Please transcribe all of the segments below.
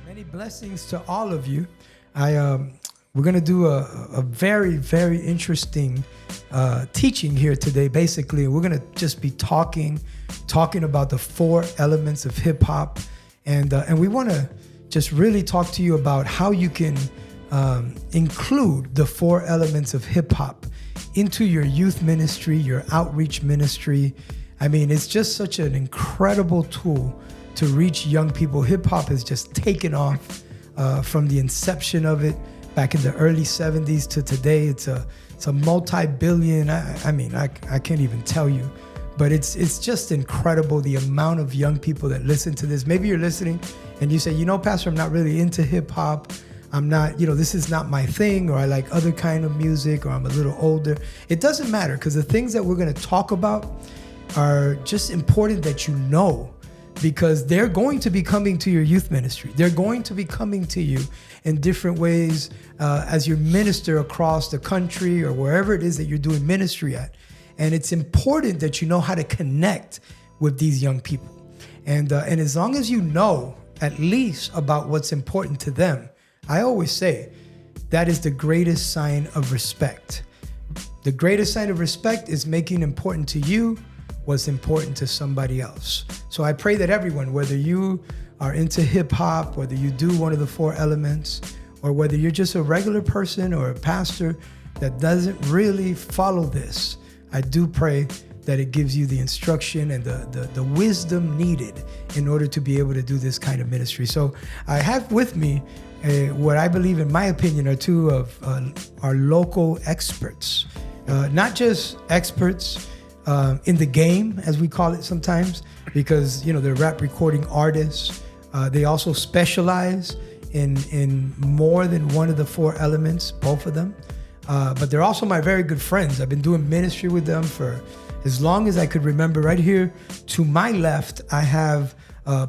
Many blessings to all of you. We're going to do a very, very interesting teaching here today. Basically, we're going to just be talking about the 4 elements of hip hop, and we want to just really talk to you about how you can include the 4 elements of hip hop into your youth ministry, your outreach ministry. I mean, it's just such an incredible tool to reach young people. Hip hop has just taken off from the inception of it back in the early 70s to today. It's a multi-billion. I can't even tell you, but it's just incredible the amount of young people that listen to this. Maybe you're listening and you say, Pastor, I'm not really into hip hop. I'm not, this is not my thing, or I like other kind of music, or I'm a little older. It doesn't matter, because the things that we're going to talk about are just important that you know, because they're going to be coming to your youth ministry. They're going to be coming to you in different ways as you minister across the country or wherever it is that you're doing ministry at. And it's important that you know how to connect with these young people. And as long as you know at least about what's important to them, I always say that is the greatest sign of respect. The greatest sign of respect is making important to you what's important to somebody else. So I pray that everyone, whether you are into hip hop, whether you do one of the 4 elements, or whether you're just a regular person or a pastor that doesn't really follow this, I do pray that it gives you the instruction and the wisdom needed in order to be able to do this kind of ministry. So I have with me what I believe, in my opinion, are 2 of our local experts. Not just experts in the game, as we call it sometimes, because they're rap recording artists. They also specialize in more than one of the 4 elements, both of them. But they're also my very good friends. I've been doing ministry with them for as long as I could remember. Right here to my left, I have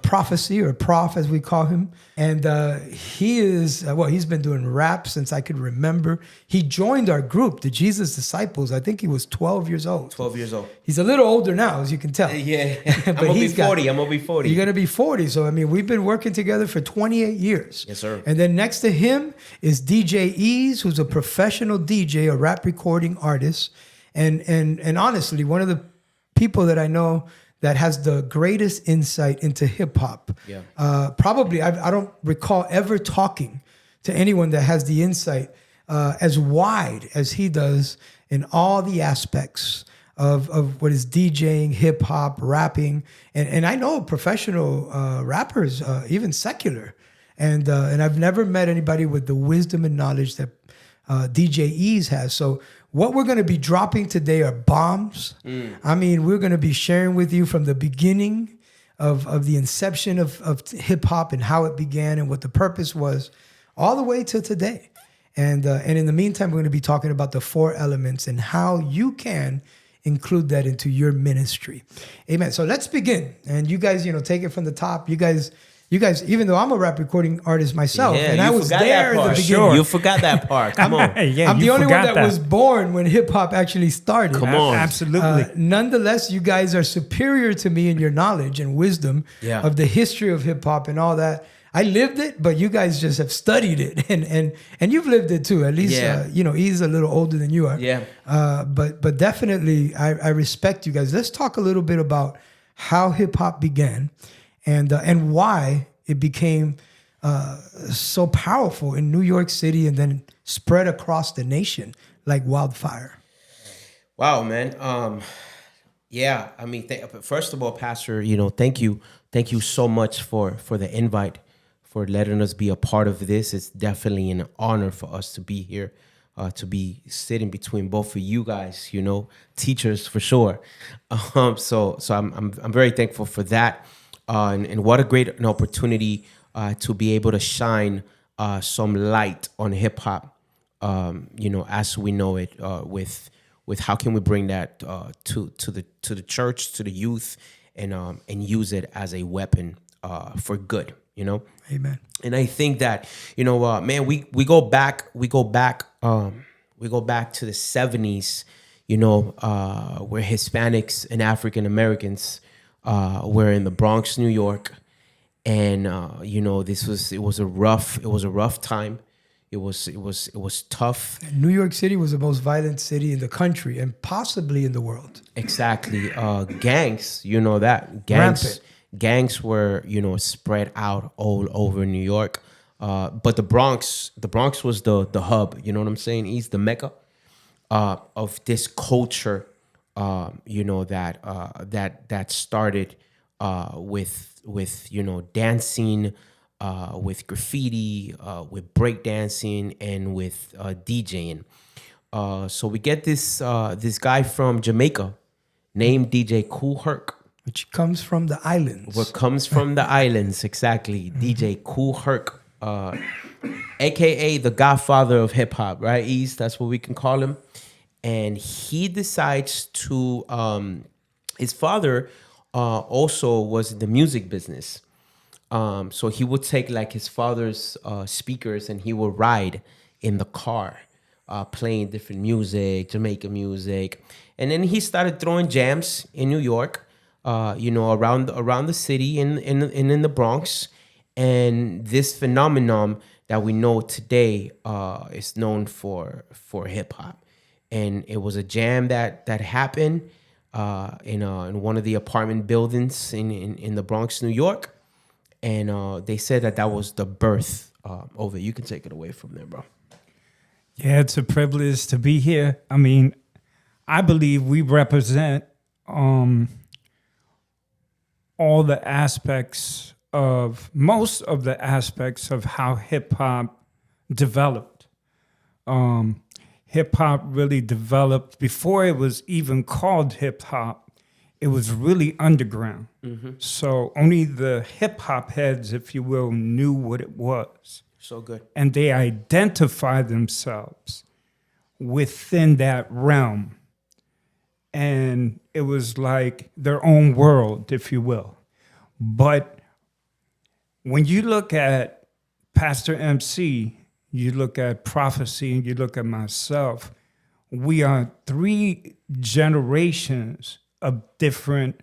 Prophecy, or Prof as we call him. And he is, he's been doing rap since I could remember. He joined our group, the Jesus Disciples. I think he was 12 years old. 12 years old. He's a little older now, as you can tell. Yeah, I'm going to be 40. You're going to be 40. So, we've been working together for 28 years. Yes, sir. And then next to him is DJ Ease, who's a professional DJ, a rap recording artist. And honestly, one of the people that I know that has the greatest insight into hip hop. Yeah. Probably, I don't recall ever talking to anyone that has the insight as wide as he does in all the aspects of what is DJing, hip hop, rapping, and I know professional rappers, even secular, and I've never met anybody with the wisdom and knowledge that DJ Ease has. So what we're going to be dropping today are bombs. We're going to be sharing with you from the beginning of the inception of hip hop and how it began and what the purpose was, all the way to today. And in the meantime, we're going to be talking about the 4 elements and how you can include that into your ministry. Amen. So let's begin. And you guys, take it from the top. You guys, even though I'm a rap recording artist myself, and I was there at the beginning. Sure. You forgot that part. Come on. I'm the only one that was born when hip hop actually started. Come on. Absolutely. Nonetheless, you guys are superior to me in your knowledge and wisdom of the history of hip hop and all that. I lived it, but you guys just have studied it, and you've lived it too. At least, he's a little older than you are. Yeah. But definitely, I respect you guys. Let's talk a little bit about how hip hop began. And why it became so powerful in New York City and then spread across the nation like wildfire. Wow, man. First of all, Pastor, thank you so much for the invite, for letting us be a part of this. It's definitely an honor for us to be here, to be sitting between both of you guys, teachers for sure. So I'm very thankful for that. And what a great opportunity to be able to shine some light on hip hop, as we know it, with how can we bring that to the church, to the youth, and use it as a weapon for good. Amen. And I think that man, we go back to the 70s, where Hispanics and African Americans were in the Bronx, New York, and it was a rough time. It was tough. New York City was the most violent city in the country and possibly in the world. Exactly. Gangs, you know that. Rampant. Gangs were, spread out all over New York. But the Bronx was the hub, you know what I'm saying? East, the mecca of this culture, that started with dancing, with graffiti, with breakdancing, and with DJing. So we get this guy from Jamaica named DJ Kool Herc. Which comes from the islands. What comes from the islands, exactly. DJ Kool Herc, aka the godfather of hip hop, right? East, that's what we can call him. And he decides to. His father also was in the music business, so he would take like his father's speakers and he would ride in the car, playing different music, Jamaican music, and then he started throwing jams in New York. Around the city and in the Bronx, and this phenomenon that we know today is known for hip hop, and it was a jam that happened in one of the apartment buildings in the Bronx, New York, and they said that was the birth of it. You can take it away from there, bro. Yeah, it's a privilege to be here. I mean, I believe we represent most of the aspects of how hip hop developed. Hip hop really developed before it was even called hip hop. It was really underground. Mm-hmm. So only the hip hop heads, if you will, knew what it was. So good. And they identified themselves within that realm. And it was like their own world, if you will. But when you look at Pastor MC, you look at Prophecy, and you look at myself, we are 3 generations of different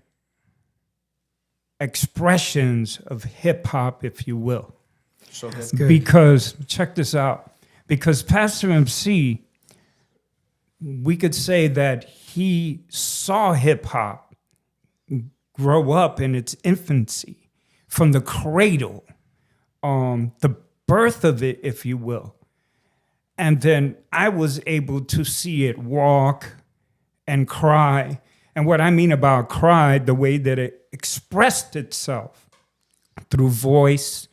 expressions of hip hop, if you will. So good. Good. Because, check this out, because Pastor MC, we could say that he saw hip hop grow up in its infancy, from the cradle, the birth of it, if you will. And then I was able to see it walk and cry. And what I mean about cry, the way that it expressed itself through voice,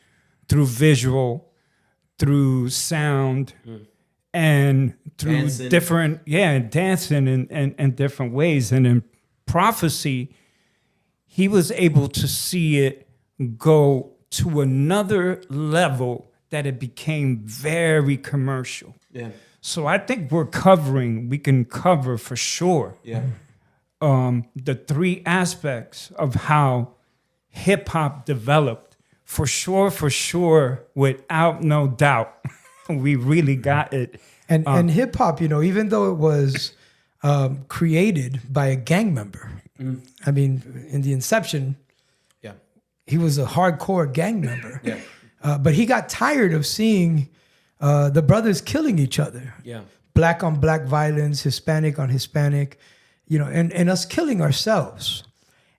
through visual, through sound, and through dancing. Dancing in different ways. And in Prophecy, he was able to see it go to another level that it became very commercial. Yeah. So I think we can cover for sure Yeah. the 3 aspects of how hip hop developed. For sure, without no doubt. We really got it. And hip hop, even though it was created by a gang member, I mean, in the inception, Yeah. he was a hardcore gang member. Yeah. But he got tired of seeing the brothers killing each other. Yeah. Black on black violence, Hispanic on Hispanic, and us killing ourselves.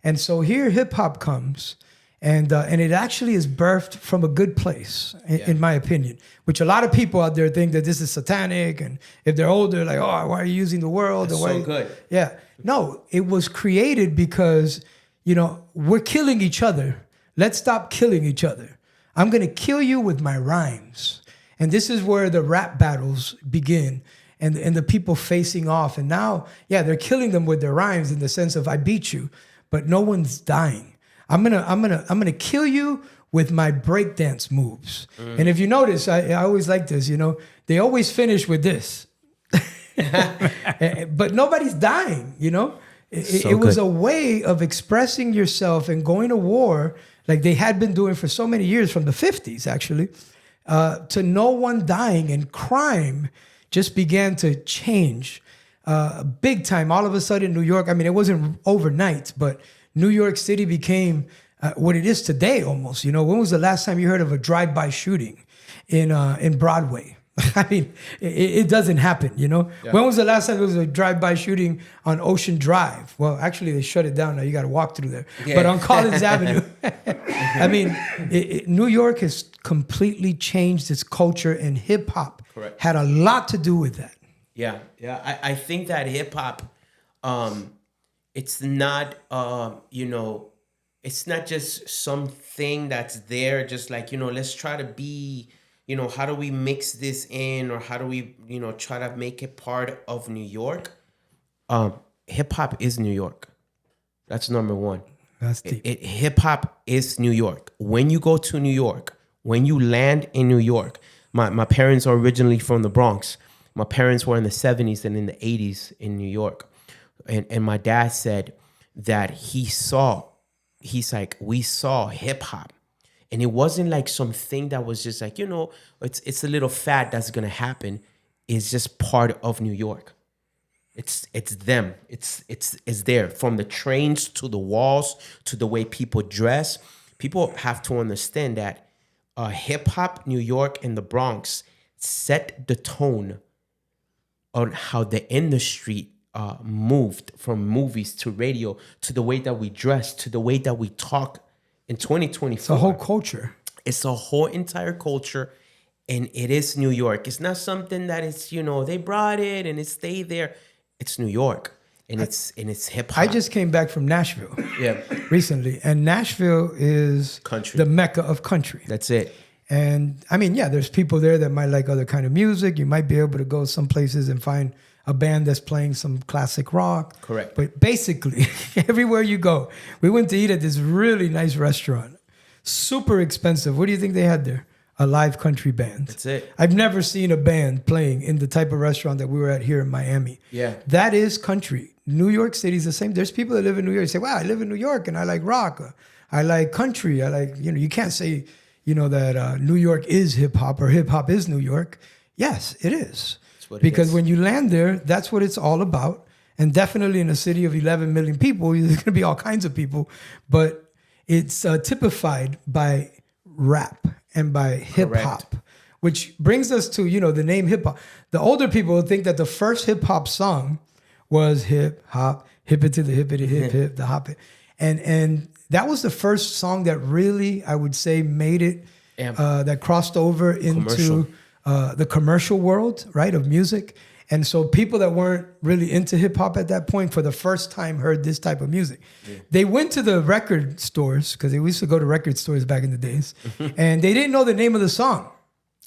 And so here hip hop comes, and it actually is birthed from a good place, in my opinion, which a lot of people out there think that this is satanic. And if they're older, like, oh, why are you using the world? That's so good. Yeah. No, it was created because, we're killing each other. Let's stop killing each other. I'm going to kill you with my rhymes. And this is where the rap battles begin, and the people facing off. And now, they're killing them with their rhymes in the sense of I beat you, but no one's dying. I'm gonna kill you with my breakdance moves. And if you notice, I always like this, they always finish with this. But nobody's dying, It was a way of expressing yourself and going to war like they had been doing for so many years, from the 50s, actually, to no one dying, and crime just began to change big time. All of a sudden, New York, I mean, it wasn't overnight, but New York City became what it is today almost. You know, when was the last time you heard of a drive-by shooting in Broadway? I mean, it doesn't happen, you know? Yeah. When was the last time there was a drive-by shooting on Ocean Drive? Well, actually, they shut it down now. You got to walk through there. Yeah. But on Collins Avenue, I mean, New York has completely changed its culture, and hip-hop had a lot to do with that. Yeah, yeah. I think that hip-hop, it's not, you know, it's not just something that's there, just like, you know, let's try to be... You know, how do we mix this in, or how do we, you know, try to make it part of New York? Hip hop is New York. That's number one. That's deep. Hip hop is New York. When you go to New York, when you land in New York, my parents are originally from the Bronx. My parents were in the 70s and in the 80s in New York. And my dad said that he's like, we saw hip hop. And it wasn't like something that was just like, you know, it's a little fad that's gonna happen. It's just part of New York. It's them. It's there. From the trains to the walls to the way people dress. People have to understand that hip hop, New York, and the Bronx set the tone on how the industry moved from movies to radio to the way that we dress to the way that we talk. In 2024, it's a whole culture. It's a whole entire culture, and it is New York. It's not something that it's, you know, they brought it and it stayed there. It's New York, and it's hip hop. I just came back from Nashville, recently, and Nashville is country, the mecca of country. That's it. And I mean, yeah, there's people there that might like other kind of music. You might be able to go some places and find a band that's playing some classic rock. Correct. But basically, everywhere you go, we went to eat at this really nice restaurant. Super expensive. What do you think they had there? A live country band. That's it. I've never seen a band playing in the type of restaurant that we were at here in Miami. Yeah. That is country. New York City is the same. There's people that live in New York. They say, wow, I live in New York and I like rock. I like country. I like, you know, you can't say, you know, that New York is hip hop or hip hop is New York. Yes, it is. Because when you land there, that's what it's all about. And definitely in a city of 11 million people, there's going to be all kinds of people. But it's typified by rap and by hip hop, which brings us to, you know, the name hip hop. The older people think that the first hip hop song was hip hop, hip it to the hippity hip hip, the hop it. And that was the first song that really, I would say, made it, that crossed over into the commercial world, right, of music. And so people that weren't really into hip hop at that point for the first time heard this type of music. Yeah. They went to the record stores, because they used to go to record stores back in the days, and they didn't know the name of the song,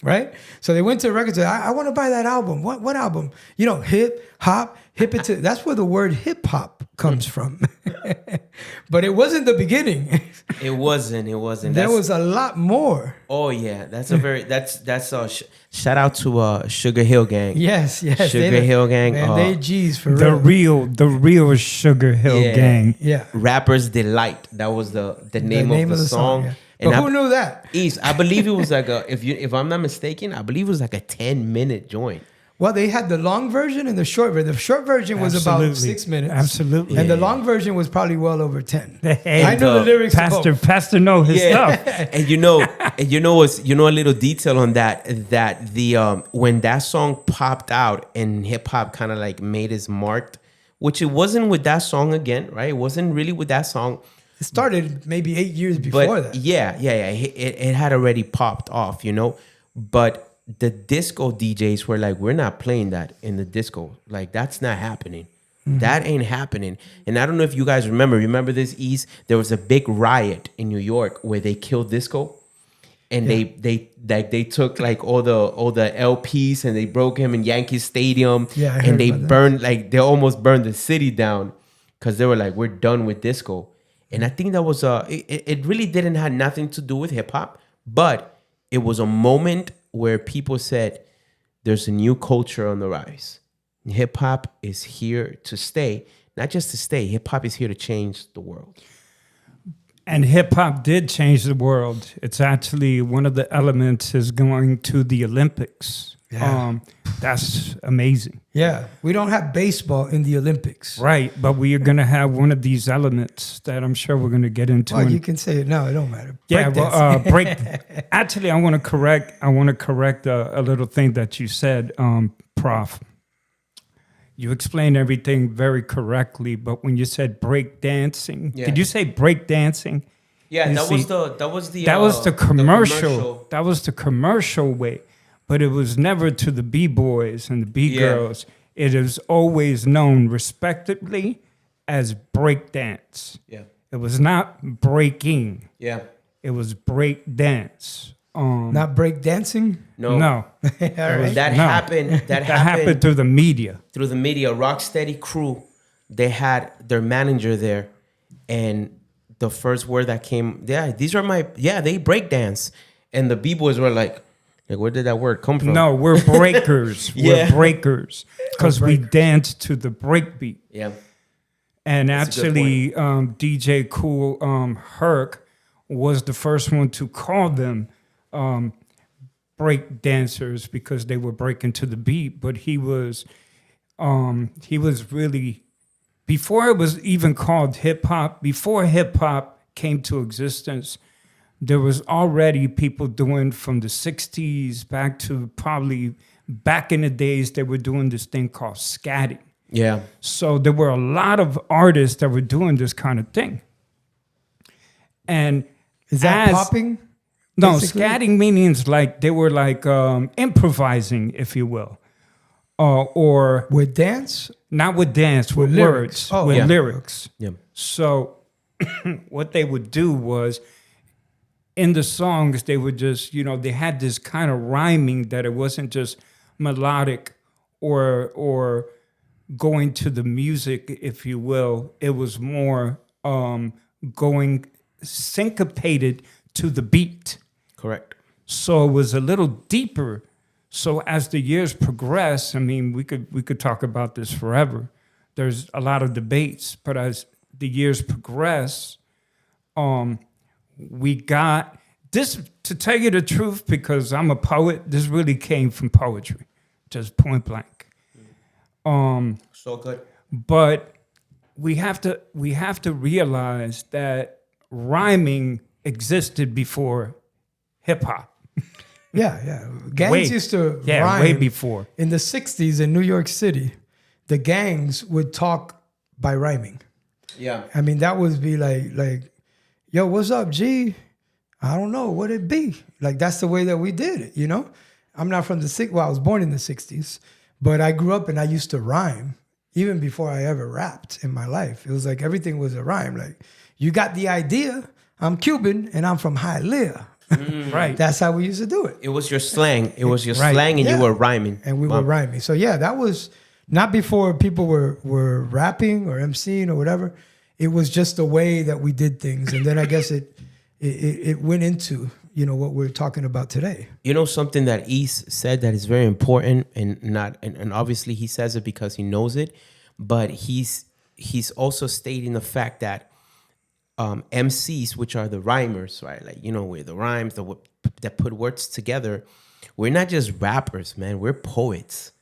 right? So they went to a record store. I want to buy that album. What album? You know, hip hop, hip it to. That's where the word hip hop comes from. But it wasn't the beginning. It wasn't. There was a lot more. Oh yeah, that's a shout out to Sugar Hill Gang. Yes. Sugar Hill Gang. Man, they G's for real. The real Sugar Hill Gang. Yeah. Rapper's Delight. That was the name of the song. Yeah. But who knew that? I believe it was like if I'm not mistaken, I believe it was like a 10-minute joint. Well, they had the long version and the short version. The short version was about 6 minutes. Absolutely. And the long version was probably well over 10. Hey, I know the lyrics. Pastor know his stuff. And you know a little detail on that the when that song popped out and hip hop kind of like made its mark, which it wasn't with that song again, right? It wasn't really with that song. It started maybe 8 years before that. Yeah. It had already popped off, you know, but the disco DJs were like, we're not playing that in the disco. Like, that's not happening. Mm-hmm. That ain't happening. And I don't know if you guys remember this, East. There was a big riot in New York where they killed disco. And they took like all the LPs and they broke him in Yankee Stadium. Yeah, I heard and they about burned, like, they almost burned the city down because they were like, we're done with disco. And I think that was it really didn't have nothing to do with hip hop, but it was a moment where people said, there's a new culture on the rise. Hip hop is here to stay. Not just to stay, hip hop is here to change the world. And hip hop did change the world. It's actually one of the elements is going to the Olympics. Yeah. That's amazing. Yeah, we don't have baseball in the Olympics. Right, but we are going to have one of these elements that I'm sure we're going to get into. Well, you can say it now. It don't matter. Yeah, Breakdancing. break. Actually, I want to correct a little thing that you said, Prof. You explained everything very correctly, but when you said break dancing, did you say break dancing? Yeah, You that see, was the commercial. That was the commercial way, but it was never to the b-boys and the b-girls. It is always known respectively as break dance. Yeah. It was not breaking. Yeah. It was break dance. Not break dancing. No. All right. That No. happened. That happened through the media. Through the media. Rocksteady crew, they had their manager there, and the first word that came, they break dance, and the b-boys were like, where did that word come from? No, we're breakers. Yeah. We're breakers because we dance to the break beat. Yeah. And That's a good actually, DJ Kool Herc was the first one to call them break dancers because they were breaking to the beat. But he was really, before it was even called hip hop, before hip hop came to existence, there was already people doing from the 60s back to probably back in the days, they were doing this thing called scatting. Yeah. So there were a lot of artists that were doing this kind of thing. And Is that popping? No, basically? scatting means like they were like improvising, if you will. Or With dance? not with dance, with lyrics. words, Oh, with yeah. lyrics. Yeah. So what they would do was in the songs, they would just, they had this kind of rhyming that it wasn't just melodic or going to the music, if you will. It was more going syncopated to the beat. Correct. So it was a little deeper. So as the years progress, I mean, we could talk about this forever. There's a lot of debates, but as the years progress, we got this, to tell you the truth, because I'm a poet, this really came from poetry, just point blank. So good. But we have to realize that rhyming existed before hip hop. Yeah. Gangs used to rhyme. Way before. In the 60s in New York City, the gangs would talk by rhyming. Yeah. I mean, that would be like, yo, what's up, G? I don't know what it be. Like, that's the way that we did it, I'm not from the 60s. Well, I was born in the 60s, but I grew up and I used to rhyme even before I ever rapped in my life. It was like everything was a rhyme. Like, you got the idea, I'm Cuban and I'm from Hialeah. Right. That's how we used to do it. It was your slang. It was your Right. slang, and Yeah. you were rhyming. And we were rhyming. So yeah, that was not before people were rapping or MCing or whatever. It was just the way that we did things. And then I guess it went into, what we're talking about today. Something that East said that is very important, and obviously he says it because he knows it, but he's also stating the fact that MCs, which are the rhymers, right? Like, we're the rhymes that put words together. We're not just rappers, man. We're poets.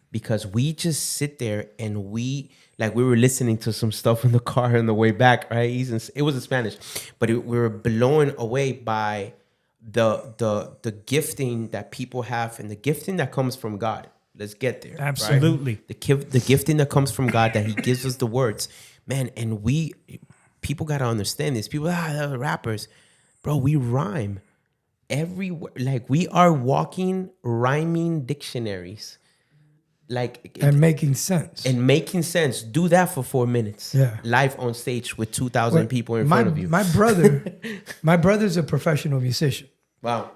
Because we just sit there and we were listening to some stuff in the car on the way back, right? It was in Spanish, but we were blown away by the gifting that people have and the gifting that comes from God. Let's get there. Absolutely. Right? The gifting that comes from God, that he gives us the words, man. And people got to understand this. People, they're rappers. Bro, we rhyme everywhere. Like, we are walking rhyming dictionaries. And making sense. Do that for 4 minutes. Yeah. Live on stage with 2,000 people in front of you. My brother's a professional musician. Wow.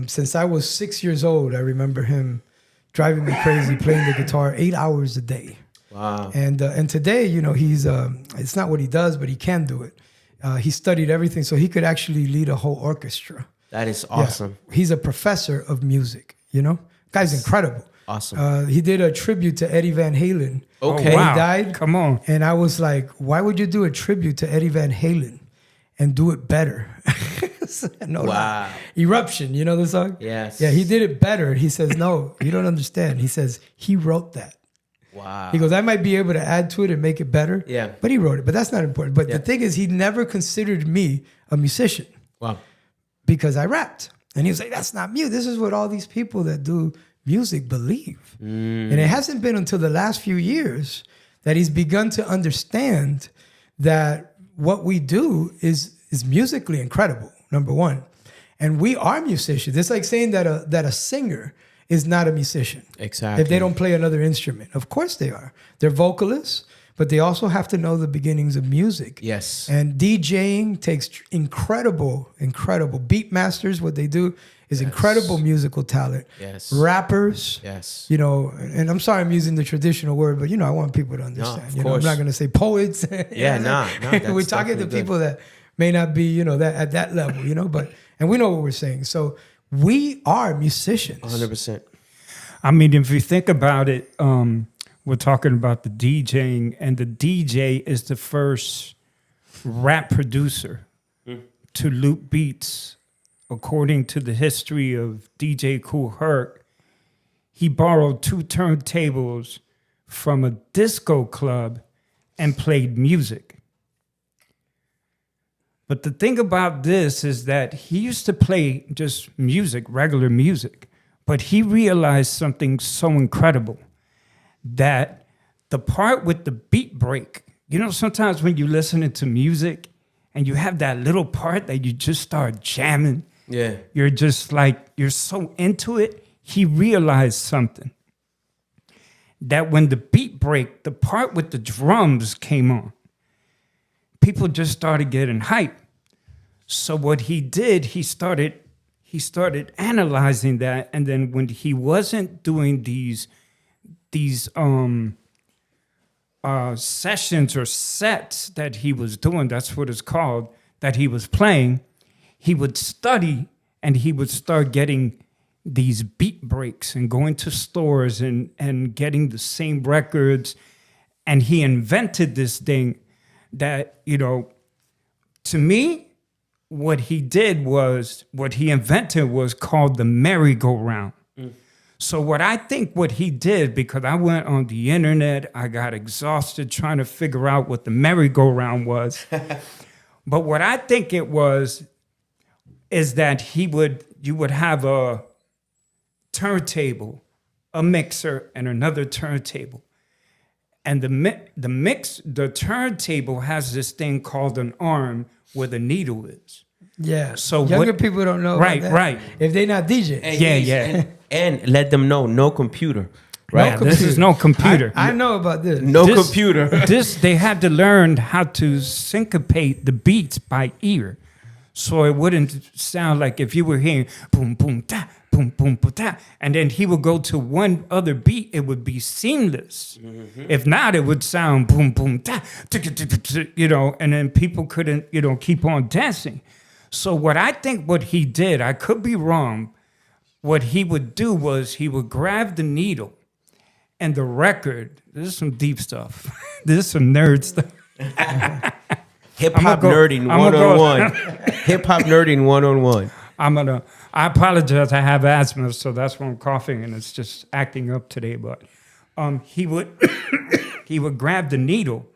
Since I was 6 years old, I remember him driving me crazy, playing the guitar 8 hours a day. Wow. And today, he's it's not what he does, but he can do it. He studied everything, so he could actually lead a whole orchestra. That is awesome. Yeah. He's a professor of music, Guy's incredible. Awesome. He did a tribute to Eddie Van Halen. Okay. Oh, wow. He died. Come on. And I was like, why would you do a tribute to Eddie Van Halen and do it better? No Wow. lie. Eruption, you know the song? Yes. Yeah, he did it better. He says, no, you don't understand. He says, he wrote that. Wow. He goes, I might be able to add to it and make it better. Yeah. But he wrote it. But that's not important. But Yeah. the thing is, he never considered me a musician Wow. because I rapped. And he was like, that's not music. This is what all these people that do music believe. And it hasn't been until the last few years that he's begun to understand that what we do is musically incredible, number one. And we are musicians. It's like saying that a singer is not a musician. Exactly. If they don't play another instrument. Of course they are. They're vocalists, but they also have to know the beginnings of music. Yes. And DJing takes incredible beat masters. What they do is incredible musical talent. Yes. Rappers. Yes. You know, and I'm sorry I'm using the traditional word, but you know, I want people to understand. of You know, I'm course. not going to say poets. Yeah, nah, We're talking to people that may not be, you know, that at that level, you know, and we know what we're saying. So we are musicians. 100%. I mean, if you think about it, we're talking about the DJing, and the DJ is the first rap producer to loop beats. According to the history of DJ Kool Herc, he borrowed 2 turntables from a disco club and played music. But the thing about this is that he used to play just music, regular music, but he realized something so incredible, that the part with the beat break, you know, sometimes when you're listening to music and you have that little part that you just start jamming, Yeah. you're just like, you're so into it. He realized something, that when the beat break, the part with the drums came on, people just started getting hype. So what he did, he started analyzing that, and then when he wasn't doing these sessions or sets that he was doing, that's what it's called, that he was playing, he would study and he would start getting these beat breaks and going to stores and getting the same records. And he invented this thing that, you know, to me, what he invented was called the merry-go-round. So what he did, because I went on the internet, I got exhausted trying to figure out what the merry-go-round was. But what I think it was is that you would have a turntable, a mixer, and another turntable. And the turntable has this thing called an arm where the needle is. Yeah. So younger people don't know about that. Right. If they're not DJ. And let them know, no computer. Right. No This is no computer. I know about this. No computer. They had to learn how to syncopate the beats by ear. So it wouldn't sound like if you were hearing boom, boom, da, boom, boom, boom, da, and then he would go to one other beat, it would be seamless. If not, it would sound boom, boom, da, you know, and then people couldn't, you know, keep on dancing. So what he did, I could be wrong, what he would do was he would grab the needle and the record. This is some deep stuff. This is some nerd stuff. Hip-hop nerding 101. Hip-hop nerding 101. I apologize, I have asthma, so that's why I'm coughing and it's just acting up today. But he would he would grab the needle,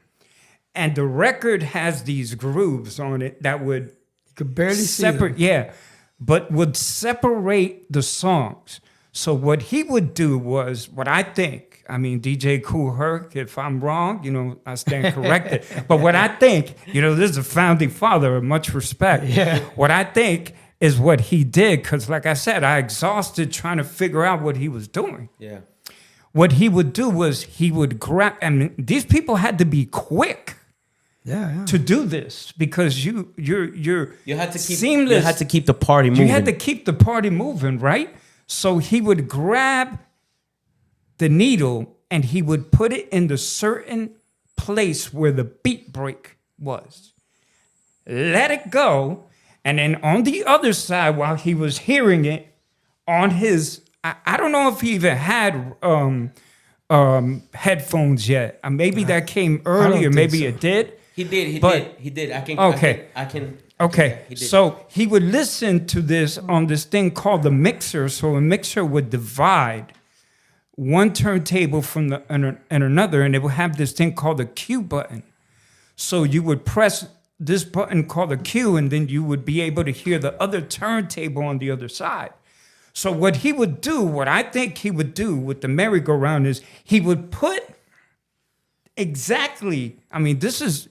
and the record has these grooves on it that would You could barely see them. but would separate the songs. So what he would do was, DJ Kool Herc, if I'm wrong, you know, I stand corrected. But what I think, you know, this is a founding father of much respect. Yeah. What I think is what he did, because like I said, I exhausted trying to figure out what he was doing. Yeah. What he would do was he would grab, these people had to be quick to do this, because you had to keep seamless. You had to keep the party moving. You had to keep the party moving, right? So he would grab the needle and he would put it in the certain place where the beat break was. Let it go, and then on the other side, while he was hearing it on his, I don't know if he even had headphones yet. Maybe that came early, or maybe it did. He did. He did. I can. Okay. I can. Okay, He did. so he would listen to this on this thing called the mixer. So a mixer would divide one turntable from and another, and it would have this thing called the Q button. So you would press this button called the Q, and then you would be able to hear the other turntable on the other side. So what he would do, what I think he would do with the merry-go-round is he would put exactly, I mean, this is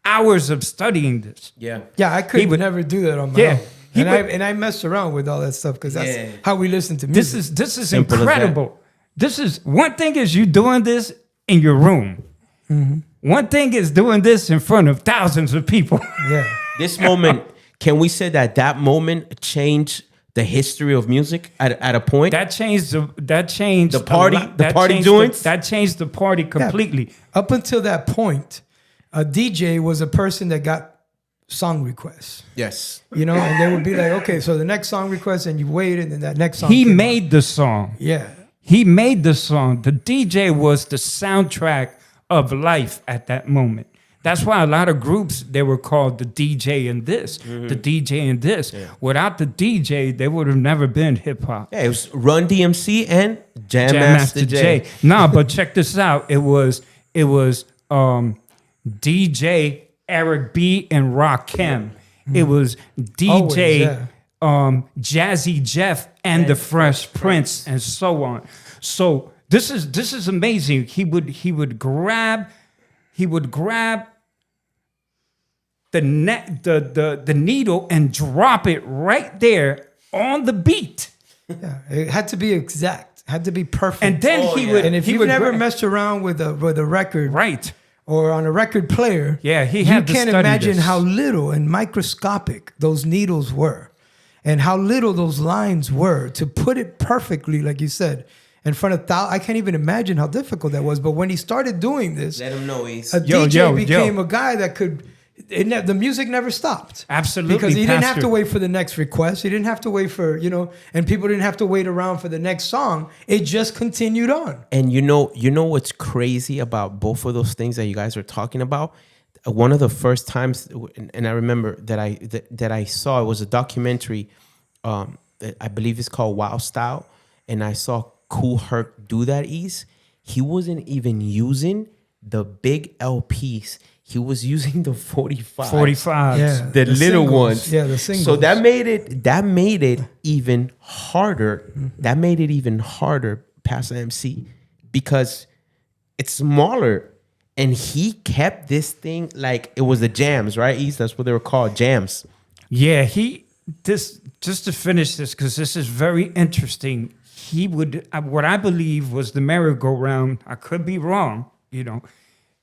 hours of studying this. Yeah. Yeah, I could never do that on my Yeah. own. And I messed around with all that stuff because that's Yeah. how we listen to music. This is Simple as incredible. This is one thing is you doing this in your room. One thing is doing this in front of thousands of people. Yeah. This moment, can we say that moment changed the history of music at a point? That changed the party- a lot. the That party changed joints? that changed the party completely. Up until that point, a DJ was a person that got song requests. Yes. You know, and they would be like, okay, so the next song request, and you waited, and then that next song. He came made the song. out. Yeah. He made the song. The DJ was the soundtrack of life at that moment. That's why a lot of groups, they were called the DJ and this, the DJ and this. Yeah. Without the DJ, they would have never been hip hop. Yeah, it was Run DMC and Jam Master Jay. Nah, but check this out. It was DJ Eric B and Rakim. It was DJ Jazzy Jeff and the Fresh Prince and so on. So this is amazing. He would grab the needle and drop it right there on the beat. Yeah. It had to be exact. Had to be perfect. And then And if you've never messed around with a record, right, or on a record player, he had to you can't study imagine this. how little and microscopic those needles were, and how little those lines were to put it perfectly, like you said, in front of I can't even imagine how difficult that was. But when he started doing this, Let him know he's... a DJ became a guy that could. The music never stopped. Absolutely, because he didn't have Pastor. to wait for the next request. He didn't have to wait for and people didn't have to wait around for the next song. It just continued on. And you know what's crazy about both of those things that you guys are talking about? One of the first times, and I remember that I saw, it was a documentary. I believe it's called Wild Style, and I saw Kool Herc do that. He wasn't even using the big LPs. He was using the 45s. 45s. Yeah, the little singles. ones. Yeah, the singles. So that made it even harder. That made it even harder, Pastor MC, because it's smaller. And he kept this thing like it was the jams, right? That's what they were called, jams. Yeah, just to finish this, because this is very interesting. He would, what I believe was the merry-go-round. I could be wrong,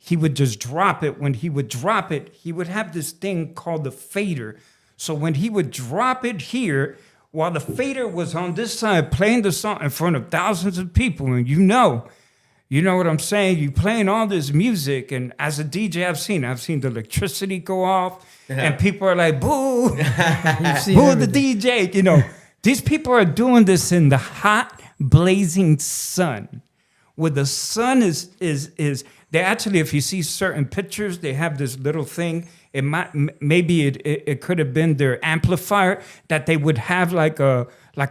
He would just drop it. When he would drop it, he would have this thing called the fader. So when he would drop it here, while the fader was on this side playing the song in front of thousands of people, and you know what I'm saying? You playing all this music, and as a DJ, I've seen the electricity go off, and people are like, boo, boo the DJ. These people are doing this in the hot, blazing sun, where the sun is they actually, if you see certain pictures, they have this little thing. It could have been their amplifier that they would have like a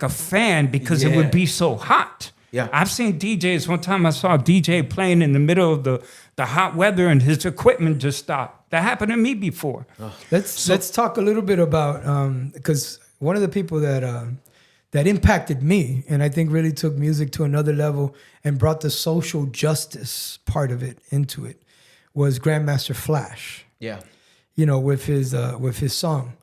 fan because it would be so hot. Yeah, I've seen DJs. One time I saw a DJ playing in the middle of the hot weather and his equipment just stopped. That happened to me before. Oh. Let's talk a little bit about because one of the people that impacted me, and I think really took music to another level and brought the social justice part of it into it, was Grandmaster Flash. Yeah, with his song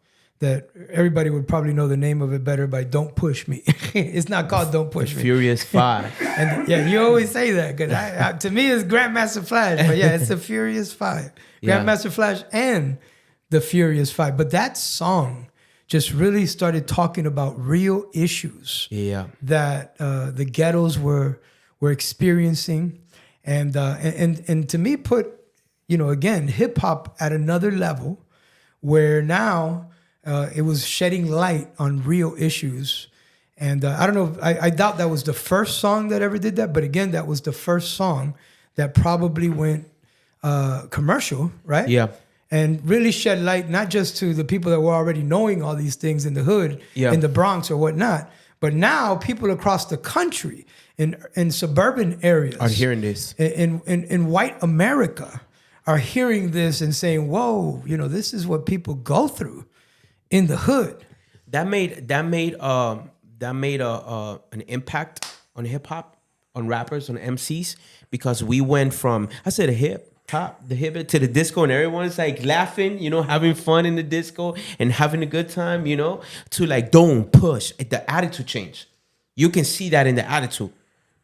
that everybody would probably know the name of it better by "Don't Push Me." It's not called "Don't Push Me." Furious 5. And yeah, you always say that because to me it's Grandmaster Flash, but yeah, it's the Furious 5, Grandmaster Flash and the Furious 5. But that song just really started talking about real issues that the ghettos were experiencing, and to me put again hip hop at another level, where now it was shedding light on real issues. And I don't know, I doubt that was the first song that ever did that, but again, that was the first song that probably went commercial, right? Yeah. and really shed light not just to the people that were already knowing all these things in the hood, in the Bronx or whatnot, but now people across the country in suburban areas are hearing this. In white America are hearing this and saying, whoa, this is what people go through in the hood. That made an impact on hip hop, on rappers, on MCs, because we went from, I said, the hip to the disco, and everyone's like laughing, having fun in the disco and having a good time, to like, don't push. The attitude changed. You can see that in the attitude.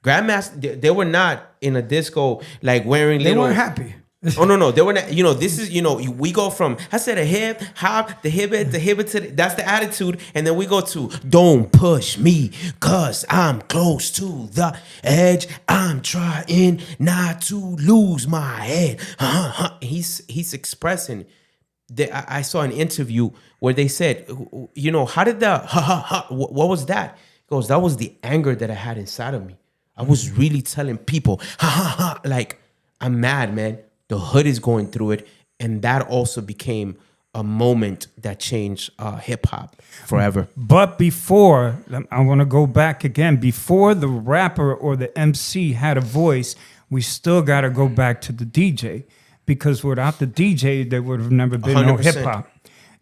Grandmaster, they were not in a disco like wearing They weren't happy. Oh no, they were not. This is we go from, I said, a hip hop, the hip to that's the attitude, and then we go to don't push me, cause I'm close to the edge. I'm trying not to lose my head. He's expressing. I saw an interview where they said, how did what was that? He goes, that was the anger that I had inside of me. I was really telling people, like, I'm mad, man. The hood is going through it, and that also became a moment that changed hip hop forever. But before, I want to go back again. Before the rapper or the MC had a voice, we still got to go back to the DJ, because without the DJ, there would have never been 100%. No hip hop.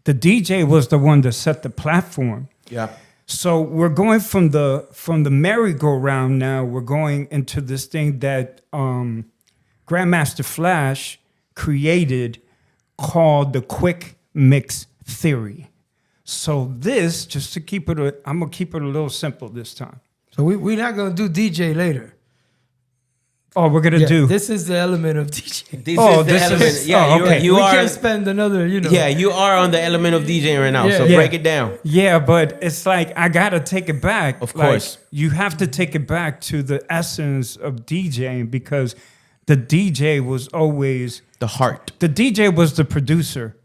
The DJ was the one that set the platform. Yeah. So we're going from the merry-go-round now. We're going into this thing that Grandmaster Flash created called the quick mix theory. So this, just to keep it, I'm going to keep it a little simple this time. So we're not going to do DJ later. Oh, we're going to do. This is the element of DJ. This is the element. Yeah, okay. We can't spend another, Yeah, you are on the element of DJing right now, so break it down. Yeah, but it's like, I got to take it back. Of course. Like, you have to take it back to the essence of DJing, because the DJ was always the heart. The DJ was the producer.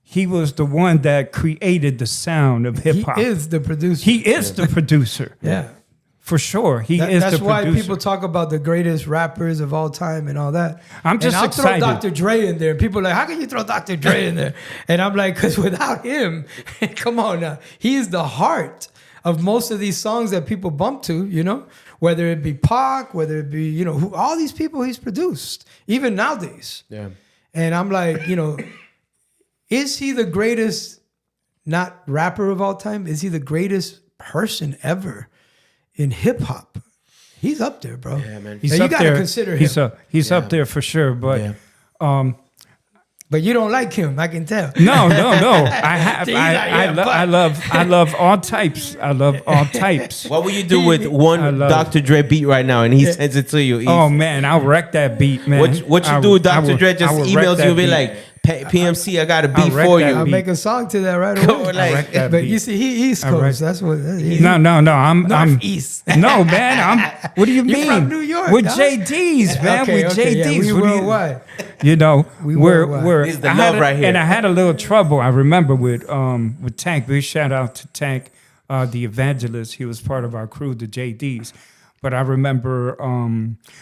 He was the one that created the sound of hip hop. He is the producer. He is the producer. Yeah. For sure. He is the producer. That's why people talk about the greatest rappers of all time and all that. I'm just excited. I'll throw Dr. Dre in there. People are like, how can you throw Dr. Dre in there? And I'm like, because without him, come on now. He is the heart of most of these songs that people bump to, whether it be Pac, whether it be, all these people he's produced, even nowadays. Yeah. And I'm like, is he the greatest, not rapper of all time? Is he the greatest person ever in hip hop? He's up there, bro. Yeah, man. He's you up gotta there. consider him. He's up there for sure. But but you don't like him, I can tell. No. I love all types. I love all types. What will you do with one Dr. Dre beat right now, and he sends it to you? Oh man, I'll wreck that beat, man. What you do with Dr. Dre? Just emails you, be like, PMC, I got a beat for you. I'll make a song to that right away. But you see, he East Coast. That's what. No. I'm East. No, man. What do you mean? You're from New York. With JDs, man. Okay, with JDs. Yeah, we worldwide. We're This is the love right here. And I had a little trouble. I remember with Tank. Big shout out to Tank, the evangelist. He was part of our crew, the JDs. But I remember,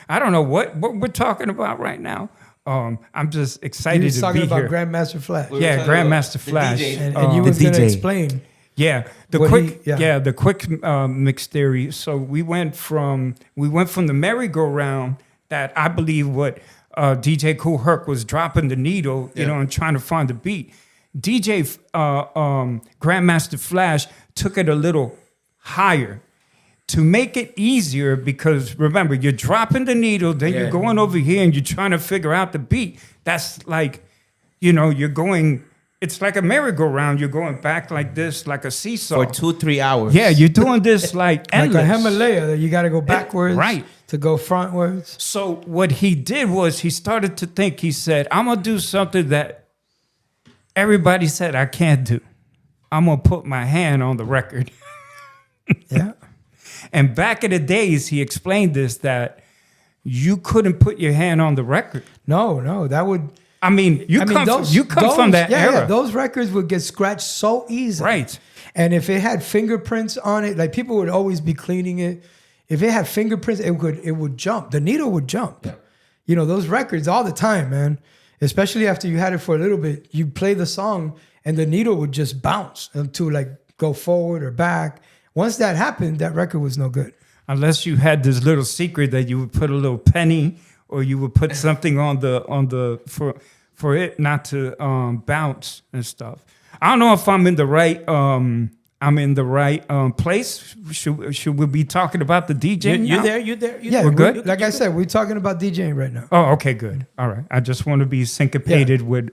I don't know what we're talking about right now. I'm just excited to be here. Talking about Grandmaster Flash. Yeah, Grandmaster Flash. And you was going to explain. Yeah, the quick mix theory. So we went from the merry-go-round that I believe what DJ Kool Herc was dropping the needle, and trying to find the beat. DJ Grandmaster Flash took it a little higher to make it easier, because remember, you're dropping the needle, then you're going over here and you're trying to figure out the beat. That's like, you're going, it's like a merry-go-round. You're going back like this, like a seesaw. For 2-3 hours. Yeah, you're doing this like endless. Like a Himalaya, that you got to go backwards right. to go frontwards. So what he did was he started to think, he said, I'm going to do something that everybody said I can't do. I'm going to put my hand on the record. Yeah. And back in the days, he explained this, that you couldn't put your hand on the record. No, that would... you come from that era. Yeah, those records would get scratched so easy. Right. And if it had fingerprints on it, like people would always be cleaning it. If it had fingerprints, it would jump. The needle would jump. Yeah. Those records all the time, man. especially after you had it for a little bit, you play the song and the needle would just bounce to like go forward or back. Once that happened, that record was no good. Unless you had this little secret that you would put a little penny or you would put something on the for it not to bounce and stuff. I don't know if I'm in the right place. Should we be talking about the DJing? You now? there? You there? Yeah, We're good? Like I said, we're talking about DJing right now. Oh, okay, good. All right. I just want to be syncopated with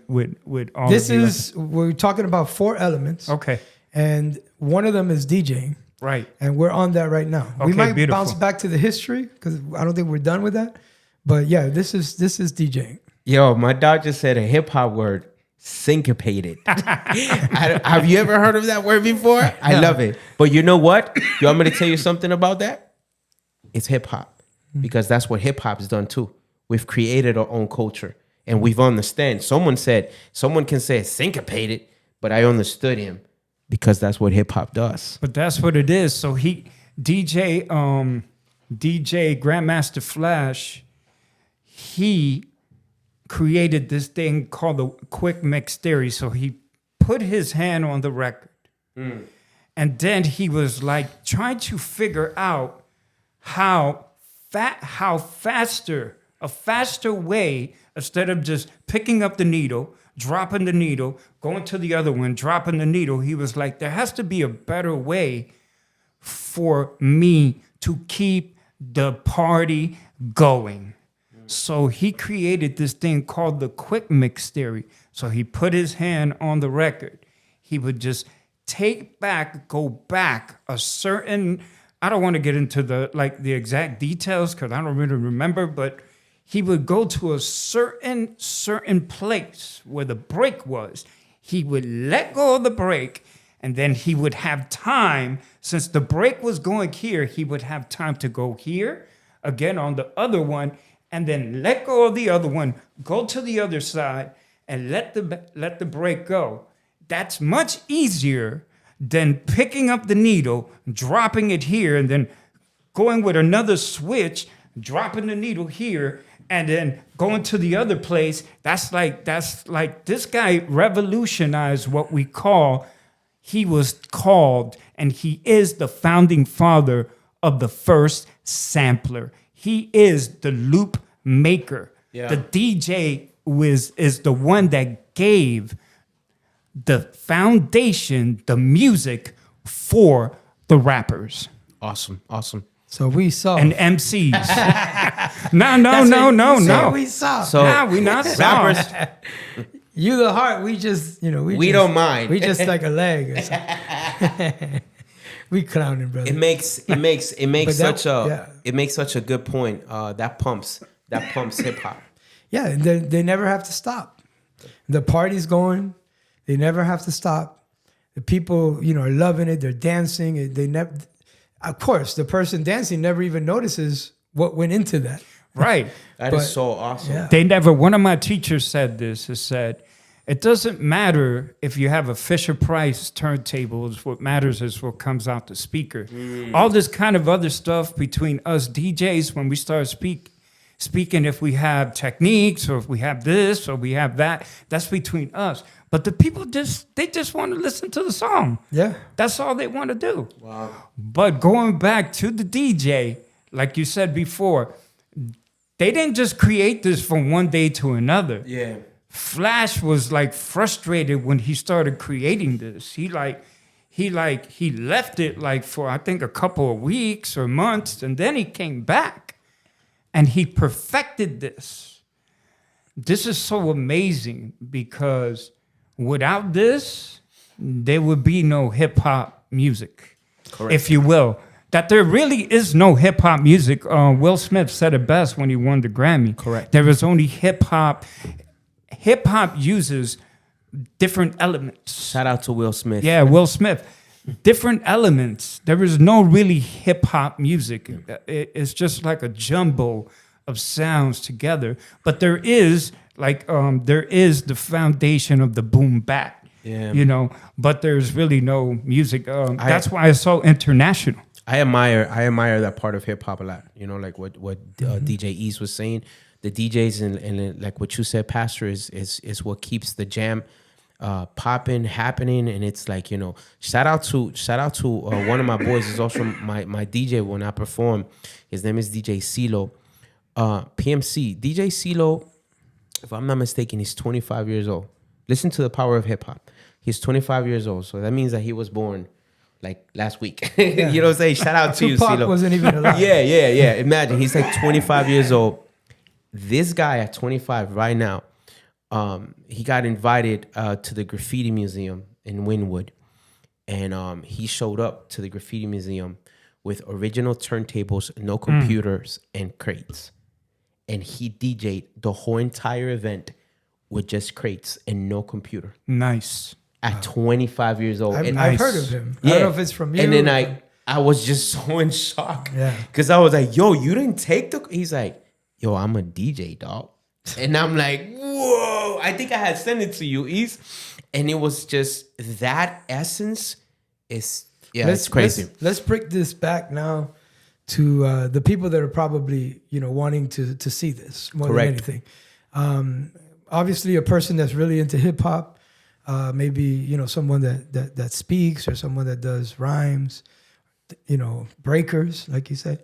all This of you. we're talking about 4 elements. Okay. And one of them is DJing. Right. And we're on that right now. We Okay, might beautiful. bounce back to the history because I don't think we're done with that. But yeah, this is DJing. Yo, my dog just said a hip hop word, syncopated. Have you ever heard of that word before? I love it. But you know what? You want me to tell you something about that? It's hip hop because that's what hip hop's done too. We've created our own culture and we've understand. Someone can say syncopated, but I understood him because that's what hip hop does. But that's what it is. So DJ Grandmaster Flash, he created this thing called the quick mix theory. So he put his hand on the record. And then he was like trying to figure out a faster way, instead of just picking up the needle, dropping the needle, going to the other one, dropping the needle. He was like, there has to be a better way for me to keep the party going. So he created this thing called the quick mix theory. So he put his hand on the record. He would just go back a certain, I don't want to get into the exact details because I don't really remember, but he would go to a certain place where the break was. He would let go of the break, and then he would have time, since the break was going here, he would have time to go here, again on the other one, and then let go of the other one, go to the other side, and let the break go. That's much easier than picking up the needle, dropping it here, and then going with another switch, dropping the needle here, and then going to the other place. That's like this guy revolutionized what we call, he was called, and he is the founding father of the first sampler. He is the loop maker. Yeah. The DJ is the one that gave the foundation, the music for the rappers. Awesome. So we saw. And MCs. No. We saw. So Nah, we not rappers, soft. You the heart. We just, we don't mind. We just like a leg or something. We clowning, brother. It makes such a good point. That pumps hip hop. Yeah, they never have to stop. The party's going. They never have to stop. The people, are loving it. They're dancing. They never. Of course, the person dancing never even notices what went into that. Right. That is so awesome. Yeah. One of my teachers said this, it doesn't matter if you have a Fisher-Price turntables. What matters is what comes out the speaker. All this kind of other stuff between us DJs, when we start speaking, if we have techniques or if we have this or we have that, that's between us. But the people just want to listen to the song. Yeah. That's all they want to do. Wow. But going back to the DJ, like you said before, they didn't just create this from one day to another. Yeah. Flash was like frustrated when he started creating this. He left it like for I think a couple of weeks or months, and then he came back and he perfected this. This is so amazing because without this, there would be no hip hop music, Correct. if you will. That there really is no hip hop music. Will Smith said it best when he won the Grammy. Correct. There is only hip hop. Hip hop uses different elements. Shout out to Will Smith. Yeah, Will Smith. Different elements. There is no really hip hop music. It's just like a jumble of sounds together. But there is the foundation of the boom bap. Yeah. But there's really no music. That's why it's so international. I admire that part of hip hop a lot. Like what DJ East was saying. the DJs and like what you said, Pastor, is what keeps the jam popping, happening. And it's like, you know, shout out to one of my boys is also my DJ when I perform. His name is DJ CeeLo, PMC. DJ CeeLo, if I'm not mistaken, he's 25 years old. Listen to the power of hip hop. He's 25 years old, so that means that he was born like last week. Yeah. You know what I'm saying? Shout out to you, Tupac CeeLo. wasn't even alive. Yeah. Imagine he's like 25 years old. This guy at 25 right now, he got invited to the Graffiti Museum in Wynwood, and he showed up to the Graffiti Museum with original turntables, no computers, and crates, and he DJ'd the whole entire event with just crates and no computer. Nice. At 25 years old. I've heard of him. I don't know if it's from you. And then I was just so in shock. Yeah. Because I was like, yo, you didn't take the... He's like, yo, I'm a DJ, dog. And I'm like, whoa. I think I had sent it to you, East. And it was just that essence is... Yeah, it's crazy. Let's break this back now to the people that are probably, you know, wanting to see this more than anything. Obviously, a person that's really into hip hop, maybe, you know, someone that speaks or someone that does rhymes, you know, breakers, like you said.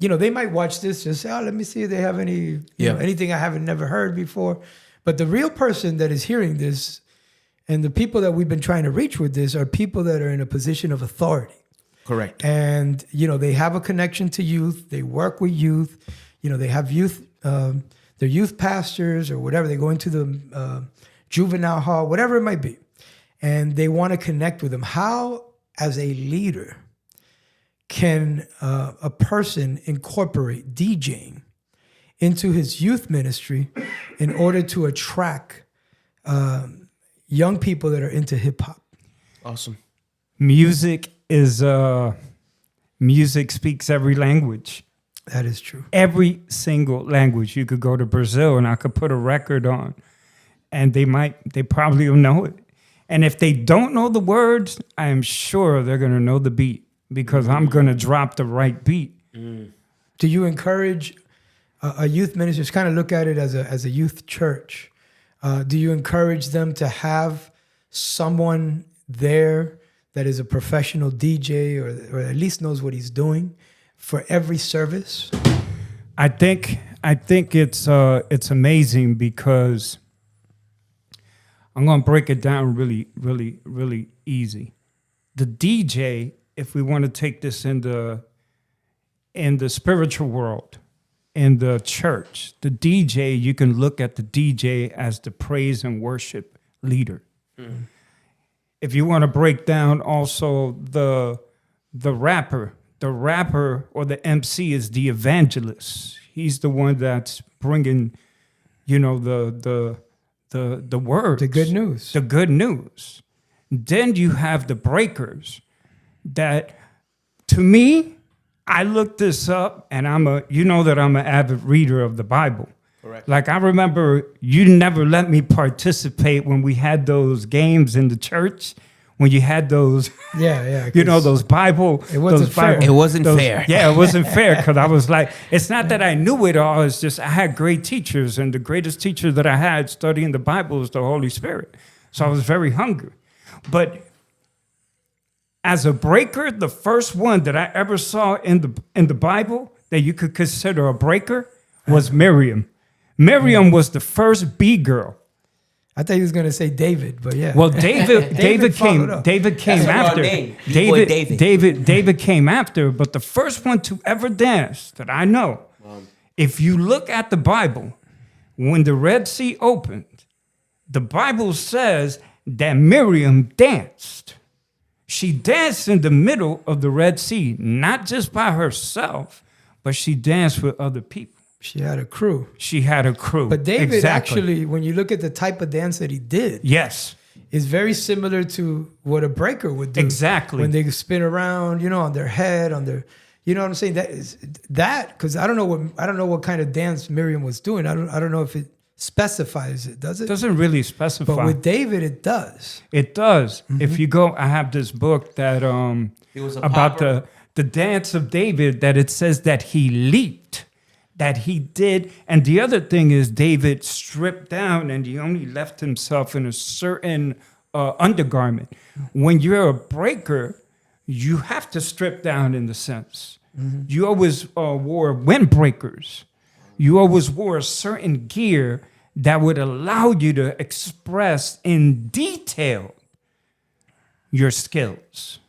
You know, they might watch this and say, oh, let me see if they have any, you know, anything I haven't never heard before. But the real person that is hearing this and the people that we've been trying to reach with this are people that are in a position of authority. Correct. And, you know, they have a connection to youth. They work with youth. You know, they have youth, they're youth pastors or whatever. They go into the juvenile hall, whatever it might be. And they want to connect with them. How, as a leader, can a person incorporate DJing into his youth ministry in order to attract young people that are into hip hop? Awesome. Music speaks every language. That is true. Every single language. You could go to Brazil and I could put a record on and they probably will know it. And if they don't know the words, I am sure they're going to know the beat because I'm going to drop the right beat. Do you encourage a youth ministry? Just kind of look at it as a youth church. Do you encourage them to have someone there that is a professional DJ or at least knows what he's doing for every service? I think it's amazing because I'm going to break it down really, really, really easy. The DJ, if we want to take this in the spiritual world, in the church, the DJ, you can look at the DJ as the praise and worship leader. Mm. If you want to break down also the rapper or the MC is the evangelist. He's the one that's bringing, you know, the words, the good news. The good news. Then you have the breakers that, to me, I looked this up and you know that I'm an avid reader of the Bible. Correct. Like I remember you never let me participate when we had those games in the church. When you had those, you know, those Bible. It wasn't fair. It wasn't fair. Yeah, it wasn't fair because I was like, it's not that I knew it all. It's just I had great teachers, and the greatest teacher that I had studying the Bible was the Holy Spirit. So I was very hungry. But as a breaker, the first one that I ever saw in the Bible that you could consider a breaker was Miriam. Miriam was the first B-girl. I thought he was going to say David, but yeah. Well, David came after. David came after, but the first one to ever dance that I know, if you look at the Bible, when the Red Sea opened, the Bible says that Miriam danced. She danced in the middle of the Red Sea, not just by herself, but she danced with other people. She had a crew. But David actually, when you look at the type of dance that he did, yes, is very similar to what a breaker would do. Exactly. When they spin around, you know, on their head, on their, you know what I'm saying? Because I don't know what kind of dance Miriam was doing. I don't know if it specifies it, does it? Doesn't really specify. But with David, it does. It does. Mm-hmm. If you go, I have this book that about the dance of David that it says that he leaped. that he did. And the other thing is David stripped down and he only left himself in a certain undergarment. When you're a breaker, you have to strip down in the sense. You always wore windbreakers. You always wore a certain gear that would allow you to express in detail your skills.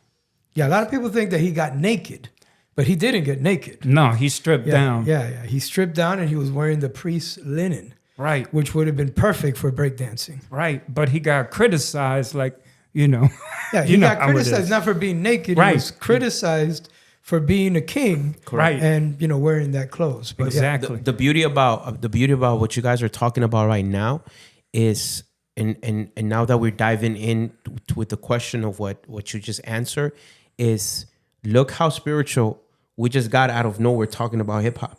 Yeah, a lot of people think that he got naked, but he didn't get naked. No, he stripped down. Yeah. He stripped down and he was wearing the priest's linen, Right. which would have been perfect for breakdancing. Right. But he got criticized, like, you know. Yeah, he got criticized not for being naked. Right. He was criticized for being a king, Right. and wearing that clothes. But Exactly. The beauty about what you guys are talking about right now is, and now that we're diving in with the question of what you just answered, is look how spiritual we just got out of nowhere talking about hip hop.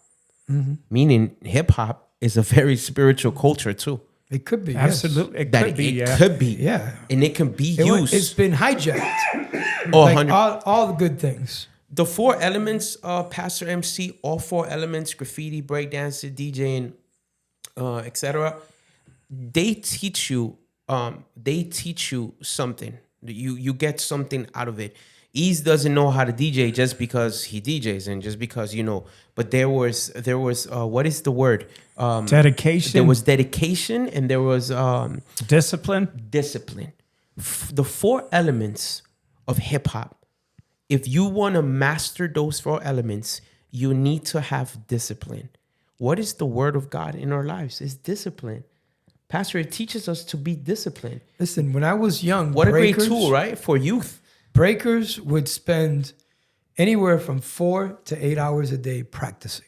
Meaning hip hop is a very spiritual culture too. It could be. Absolutely. Yes. It That could be. it could be, Yeah. and it can be used. It's been hijacked. Oh, Like 100. all the good things. The 4 elements, Pastor MC, all 4 elements: graffiti, breakdancing, DJing, etc. They teach you. They teach you something. You get something out of it. Ease doesn't know how to DJ just because he DJs and just because But there was what is the word? Dedication. There was dedication and there was discipline. discipline. The 4 elements of hip hop. If you want to master those 4 elements, you need to have discipline. What is the word of God in our lives? It's discipline. Pastor, it teaches us to be disciplined. Listen, when I was young, What a great tool, right? For youth. Breakers would spend anywhere from 4 to 8 hours a day practicing.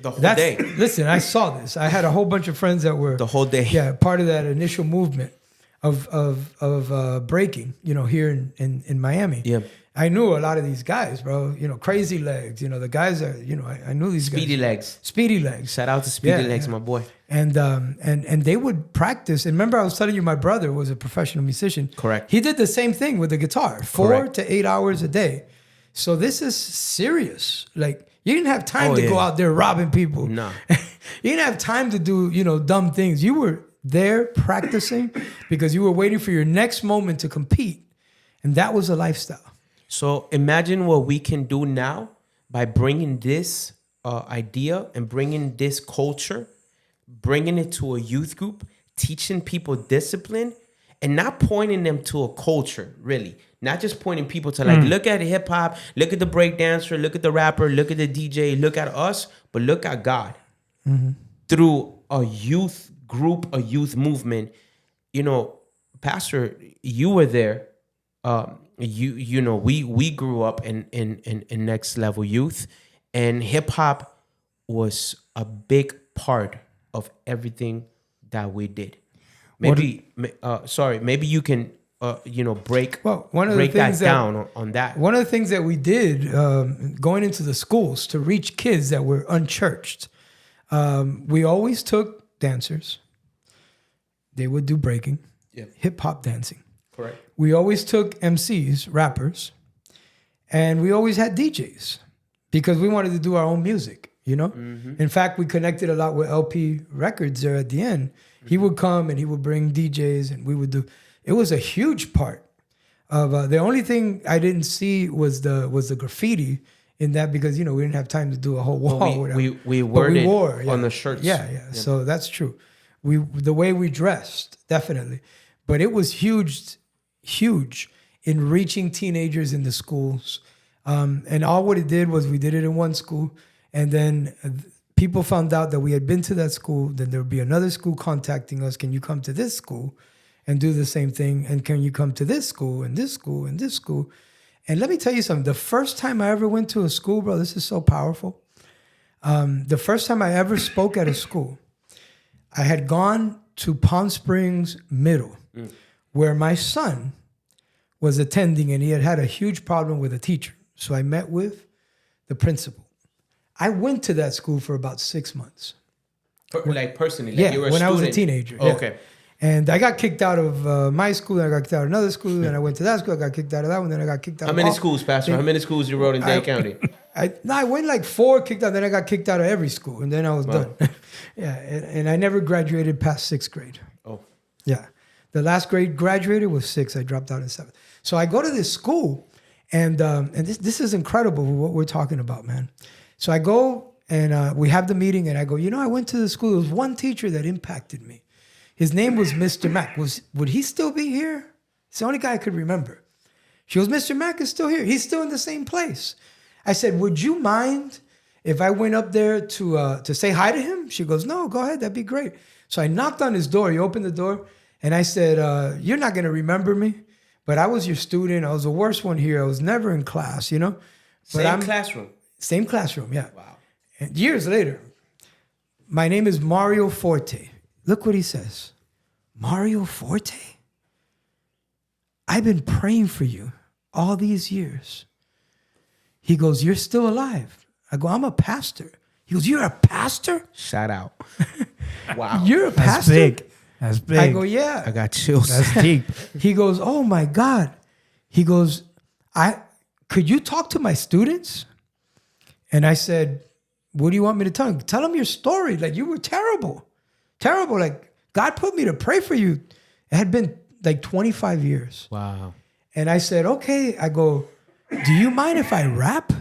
The whole day. Listen, I saw this. I had a whole bunch of friends that were The whole day. Yeah, part of that initial movement of breaking. Here in Miami. Yeah. I knew a lot of these guys, bro. Crazy Legs. The guys are. I knew these Speedy guys. Legs. Speedy Legs. Shout out to Speedy Yeah, Legs, yeah. my boy. And they would practice. And remember, I was telling you, my brother was a professional musician. Correct. He did the same thing with the guitar, 4 Correct. to 8 hours a day. So this is serious. Like, you didn't have time Oh, to yeah. go out there robbing people. No. You didn't have time to do dumb things. You were there practicing because you were waiting for your next moment to compete, and that was a lifestyle. So imagine what we can do now by bringing this idea and bringing this culture, bringing it to a youth group, teaching people discipline, and not pointing them to a culture, really. Not just pointing people to look at hip hop, look at the breakdancer, look at the rapper, look at the DJ, look at us, but look at God. Through a youth group, a youth movement. Pastor, you were there. We grew up in next level youth, and hip hop was a big part of everything that we did. Maybe you can break one of the break that things down on that. One of the things that we did going into the schools to reach kids that were unchurched, we always took dancers. They would do breaking, hip hop dancing. Correct. We always took MCs, rappers, and we always had DJs because we wanted to do our own music, In fact, we connected a lot with LP Records there at the end. He would come and he would bring DJs and we would do. It was a huge part of the only thing I didn't see was the graffiti in that because, we didn't have time to do a whole wall. Well, or whatever. we But wore on the shirts. Yeah. So that's true. The way we dressed, definitely. But it was huge in reaching teenagers in the schools. And all what it did was we did it in one school. And then people found out that we had been to that school. Then there would be another school contacting us. Can you come to this school and do the same thing? And can you come to this school and this school and this school? And let me tell you something. The first time I ever went to a school, bro, this is so powerful. The first time I ever spoke at a school, I had gone to Palm Springs Middle, where my son was attending, and he had a huge problem with a teacher. So I met with the principal. I went to that school for about 6 months. Like personally? Yeah, you were when I was a student? teenager. Oh, yeah. okay. And I got kicked out of my school, and I got kicked out of another school, and I went to that school, I got kicked out of that one, then I got kicked out How of many all- schools, Pastor? How many schools you wrote in Dade County? I went like 4, kicked out. Then I got kicked out of every school, and then I was done. Yeah, and I never graduated past 6th grade. Oh, yeah. The last grade graduated was 6. I dropped out in 7th. So I go to this school, and this is incredible what we're talking about, man. So I go, and we have the meeting, and I go, I went to the school. There was one teacher that impacted me. His name was Mr. Mack. Would he still be here? It's the only guy I could remember. She goes, Mr. Mack is still here. He's still in the same place. I said, would you mind if I went up there to say hi to him? She goes, no, go ahead. That'd be great. So I knocked on his door. He opened the door, and I said, you're not going to remember me, but I was your student. I was the worst one here. I was never in class, But same classroom. Same classroom, yeah. Wow. And years later, my name is Mario Forte. Look what he says. Mario Forte? I've been praying for you all these years. He goes, you're still alive. I go, I'm a pastor. He goes, you're a pastor? Shout out. Wow. You're a pastor? That's big. I go, yeah. I got chills. That's deep. He goes, oh my God. He goes, could you talk to my students? And I said, what do you want me to tell them? Tell them your story. Like, you were terrible. Terrible. Like, God put me to pray for you. It had been like 25 years. Wow. And I said, okay. I go, do you mind if I rap?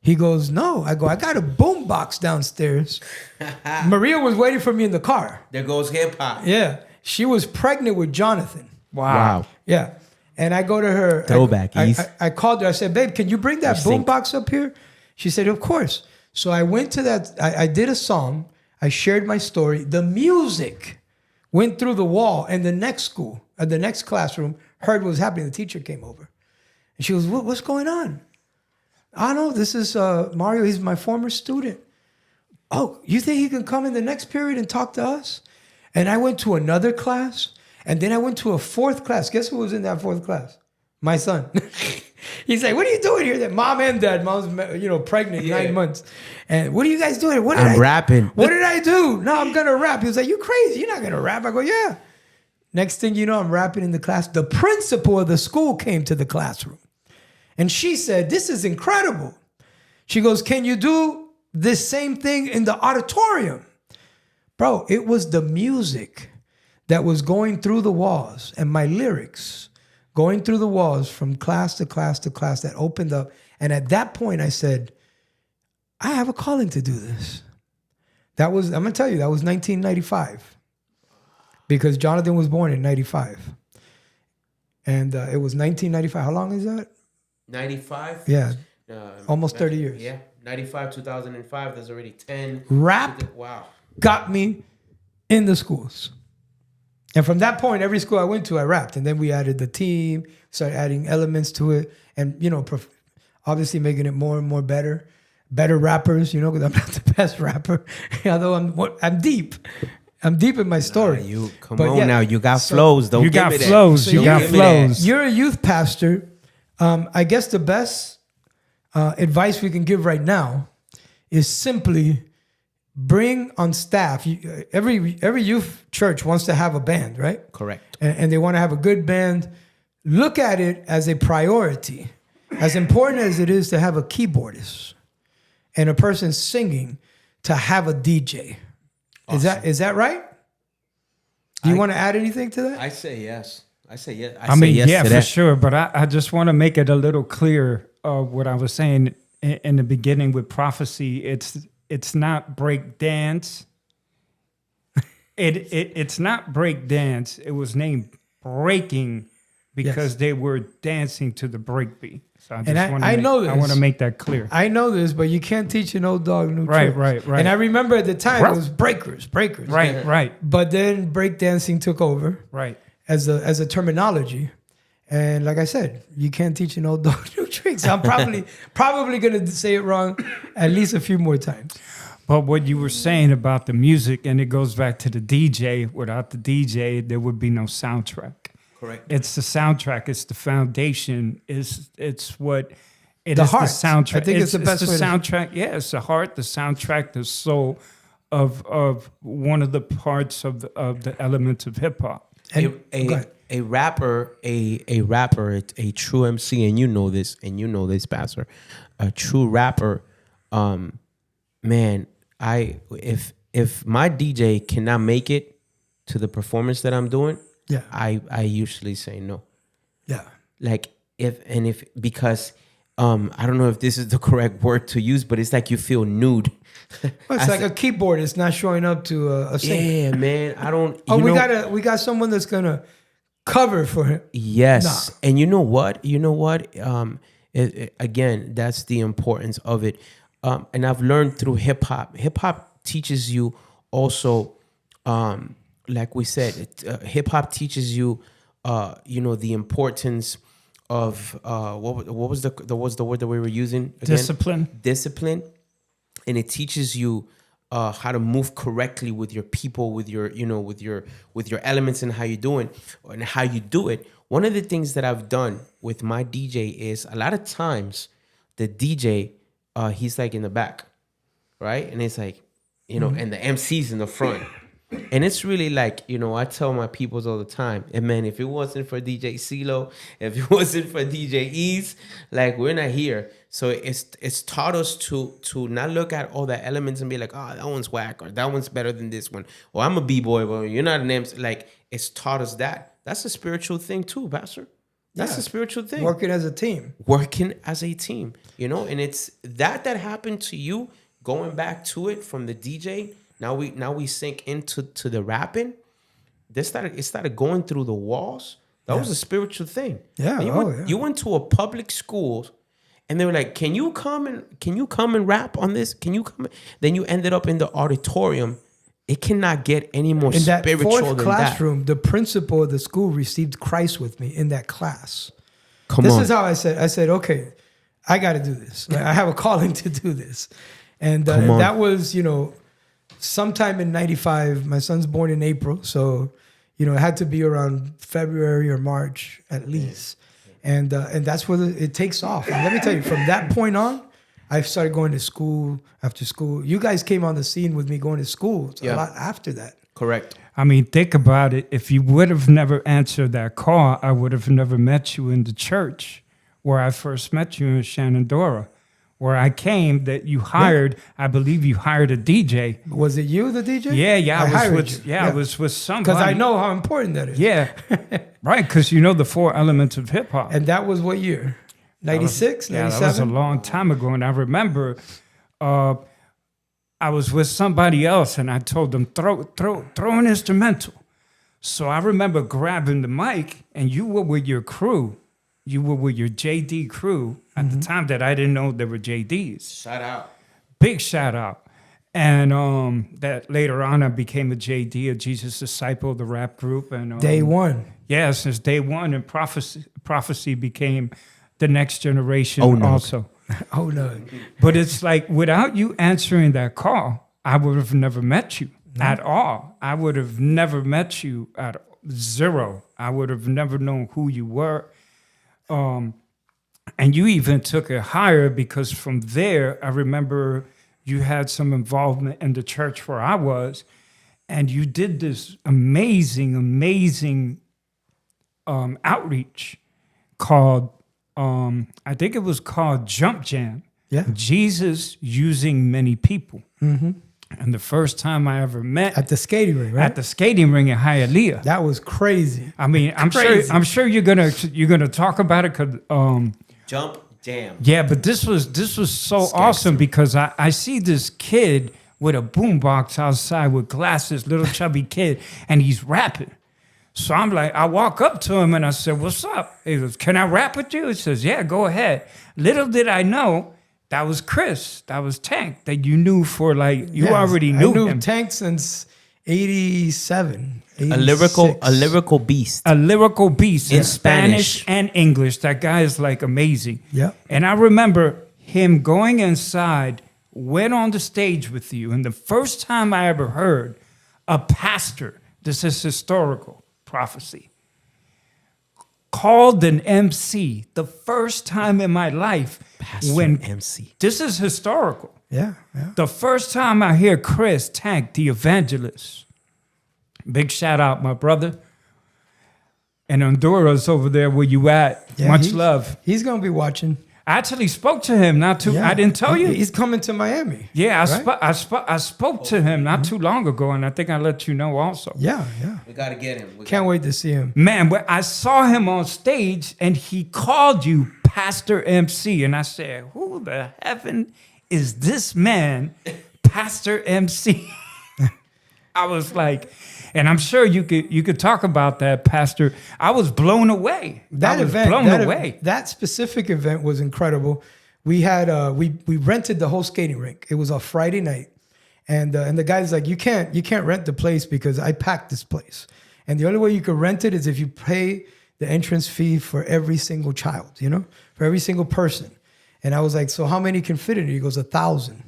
He goes, no. I go, I got a boom box downstairs. Maria was waiting for me in the car. There goes hip hop. Yeah. She was pregnant with Jonathan. Wow. Yeah. And I go to her. Throwback, I called her. I said, babe, can you bring that boom box up here? She said, of course. So I went to that. I did a song. I shared my story. The music went through the wall, and the next school, the next classroom, heard what was happening. The teacher came over. And she goes, what's going on? I know, this is Mario. He's my former student. Oh, you think he can come in the next period and talk to us? And I went to another class, and then I went to a 4th class. Guess who was in that 4th class? My son. He's like, what are you doing here? That mom and dad. Mom's, pregnant 9 months. And what are you guys doing? I'm rapping. What did I do? No, I'm going to rap. He was like, you crazy. You're not going to rap. I go, yeah. Next thing you know, I'm rapping in the class. The principal of the school came to the classroom. And she said, this is incredible. She goes, can you do this same thing in the auditorium? Bro, it was the music that was going through the walls and my lyrics going through the walls from class to class to class that opened up. And at that point, I said, I have a calling to do this. I'm going to tell you, that was 1995. Because Jonathan was born in 95. And it was 1995. How long is that? 95? Yeah. Almost 30 years. Yeah. 95, 2005. There's already 10. Rap got me in the schools. And from that point, every school I went to, I rapped. And then we added the team, started adding elements to it. And, obviously making it more and more better rappers, because I'm not the best rapper. Although I'm deep. I'm deep in my story. You got flows. Don't you give got me flows. That. You got flows. You're a youth pastor. I guess the best advice we can give right now is simply bring on staff. Every youth church wants to have a band, right? Correct. And they want to have a good band. Look at it as a priority. As important as it is to have a keyboardist and a person singing, to have a DJ. Awesome. Is that right? Do you want to add anything to that? I say yes. I say yes. I mean, yes, for sure. But I just want to make it a little clear what I was saying in the beginning with prophecy. It's not break dance. It's not break dance. It was named breaking because they were dancing to the breakbeat. So I want to make that clear. I know this, but you can't teach an old dog new tricks. Right. And I remember at the time it was breakers. Right. But then breakdancing took over. Right. As a terminology. And like I said, you can't teach an old dog new tricks. I'm probably going to say it wrong at least a few more times. But what you were saying about the music, and it goes back to the DJ, without the DJ, there would be no soundtrack. Correct. It's the soundtrack. It's the foundation. It's what it the is. Heart. The soundtrack. I think it's the best the way soundtrack. Yeah, it's the heart, the soundtrack, the soul of one of the parts of the elements of hip hop. And a rapper, a true MC, and you know this, Pastor, a true rapper, man, if my DJ cannot make it to the performance that I'm doing, Yeah. I usually say no. Yeah. Like because I don't know if this is the correct word to use, but it's like you feel nude. Well, it's like a keyboard. It's not showing up to a singer. Yeah, man. I don't. We got someone that's gonna cover for him. Yes, Nah. and you know what? Again, that's the importance of it. And I've learned through hip hop. Hip hop teaches you also, like we said, hip hop teaches you, the importance of what was the word that we were using again? Discipline, and it teaches you how to move correctly with your people, with your elements, and how you doing and how you do it. One of the things that I've done with my DJ is a lot of times the DJ he's like in the back, right, and it's like and the MC's in the front. And it's really like, I tell my peoples all the time, and man, if it wasn't for DJ CeeLo, if it wasn't for DJ Ease, like, we're not here. So it's taught us to not look at all the elements and be like, oh, that one's whack, or that one's better than this one. Or I'm a B-boy, but you're not an MC. Like, it's taught us that. That's a spiritual thing too, Pastor. That's a spiritual thing. Working as a team. And it's that happened to you, going back to it from the DJ. Now we sink into the rapping. It started going through the walls. That was a spiritual thing. Yeah. You went to a public school, and they were like, "Can you come and rap on this? Can you come?" Then you ended up in the auditorium. It cannot get any more in that spiritual fourth than classroom, the principal of the school received Christ with me in that class. Come this on. is how I said, okay, I got to do this. Like, I have a calling to do this. And that was, sometime in 95. My son's born in April. So, it had to be around February or March at least. And that's where it takes off. And let me tell you, from that point on, I started going to school after school. You guys came on the scene with me going to school a lot after that. Correct. I mean, think about it. If you would have never answered that call, I would have never met you in the church where I first met you in Shenandoah, where I came that you hired. I believe you hired a DJ. Was it you, the DJ? Yeah. I was with somebody. Because I know how important that is. Yeah, right. Because you know the four elements of hip hop. And that was what year? 96, 97? Yeah, that was a long time ago. And I remember I was with somebody else, and I told them, throw an instrumental. So I remember grabbing the mic, and you were with your crew. You were with your JD crew at the time that I didn't know there were JDs. Shout out. Big shout out. And that later on I became a JD, a Jesus Disciple, the rap group. And day one. Yeah, since day one. And prophecy became the next generation also. Oh, no. But it's like, without you answering that call, I would have never met you at all. I would have never met you at zero. I would have never known who you were. And you even took it higher, because from there, I remember you had some involvement in the church where I was, and you did this amazing outreach called, I think it was called Jump Jam. Yeah. Jesus using many people. Mm-hmm. And the first time I ever met at the skating ring, right? At the skating ring in Hialeah. That was crazy. I mean, I'm sure you're gonna talk about it, because Jump Jam. Yeah, but this was so awesome, because I see this kid with a boombox outside with glasses, little chubby kid, and he's rapping. So I'm like, I walk up to him and I said, "What's up?" He goes, "Can I rap with you?" He says, "Yeah, go ahead." Little did I know that was Chris, that was Tank, that you knew for like, you already knew him. I knew Tank since 87. A lyrical beast. A lyrical beast in in Spanish and English. That guy is like amazing. Yeah. And I remember him going inside, went on the stage with you, and the first time I ever heard a pastor, this is historical prophecy, called an MC, the first time in my life. Pastor when MC. This is historical. Yeah. The first time I hear Chris Tank, the evangelist, big shout out, my brother. And Honduras over there where you at. Yeah, Much love. He's gonna be watching. I actually spoke to him not too. Yeah. I didn't tell you. He's coming to Miami. Yeah, right? I spoke to him not too long ago, and I think I let you know also. Yeah. We got to get him. Can't wait to see him. Man, but I saw him on stage, and he called you Pastor MC, and I said, "Who the heaven is this man, Pastor MC?" I was like, and I'm sure you could talk about that, Pastor. I was blown away. That specific event was incredible. We had we rented the whole skating rink. It was a Friday night, and the guy's like, you can't rent the place because I packed this place, and the only way you could rent it is if you pay the entrance fee for every single child, for every single person. And I was like, so how many can fit in it? He goes, 1,000.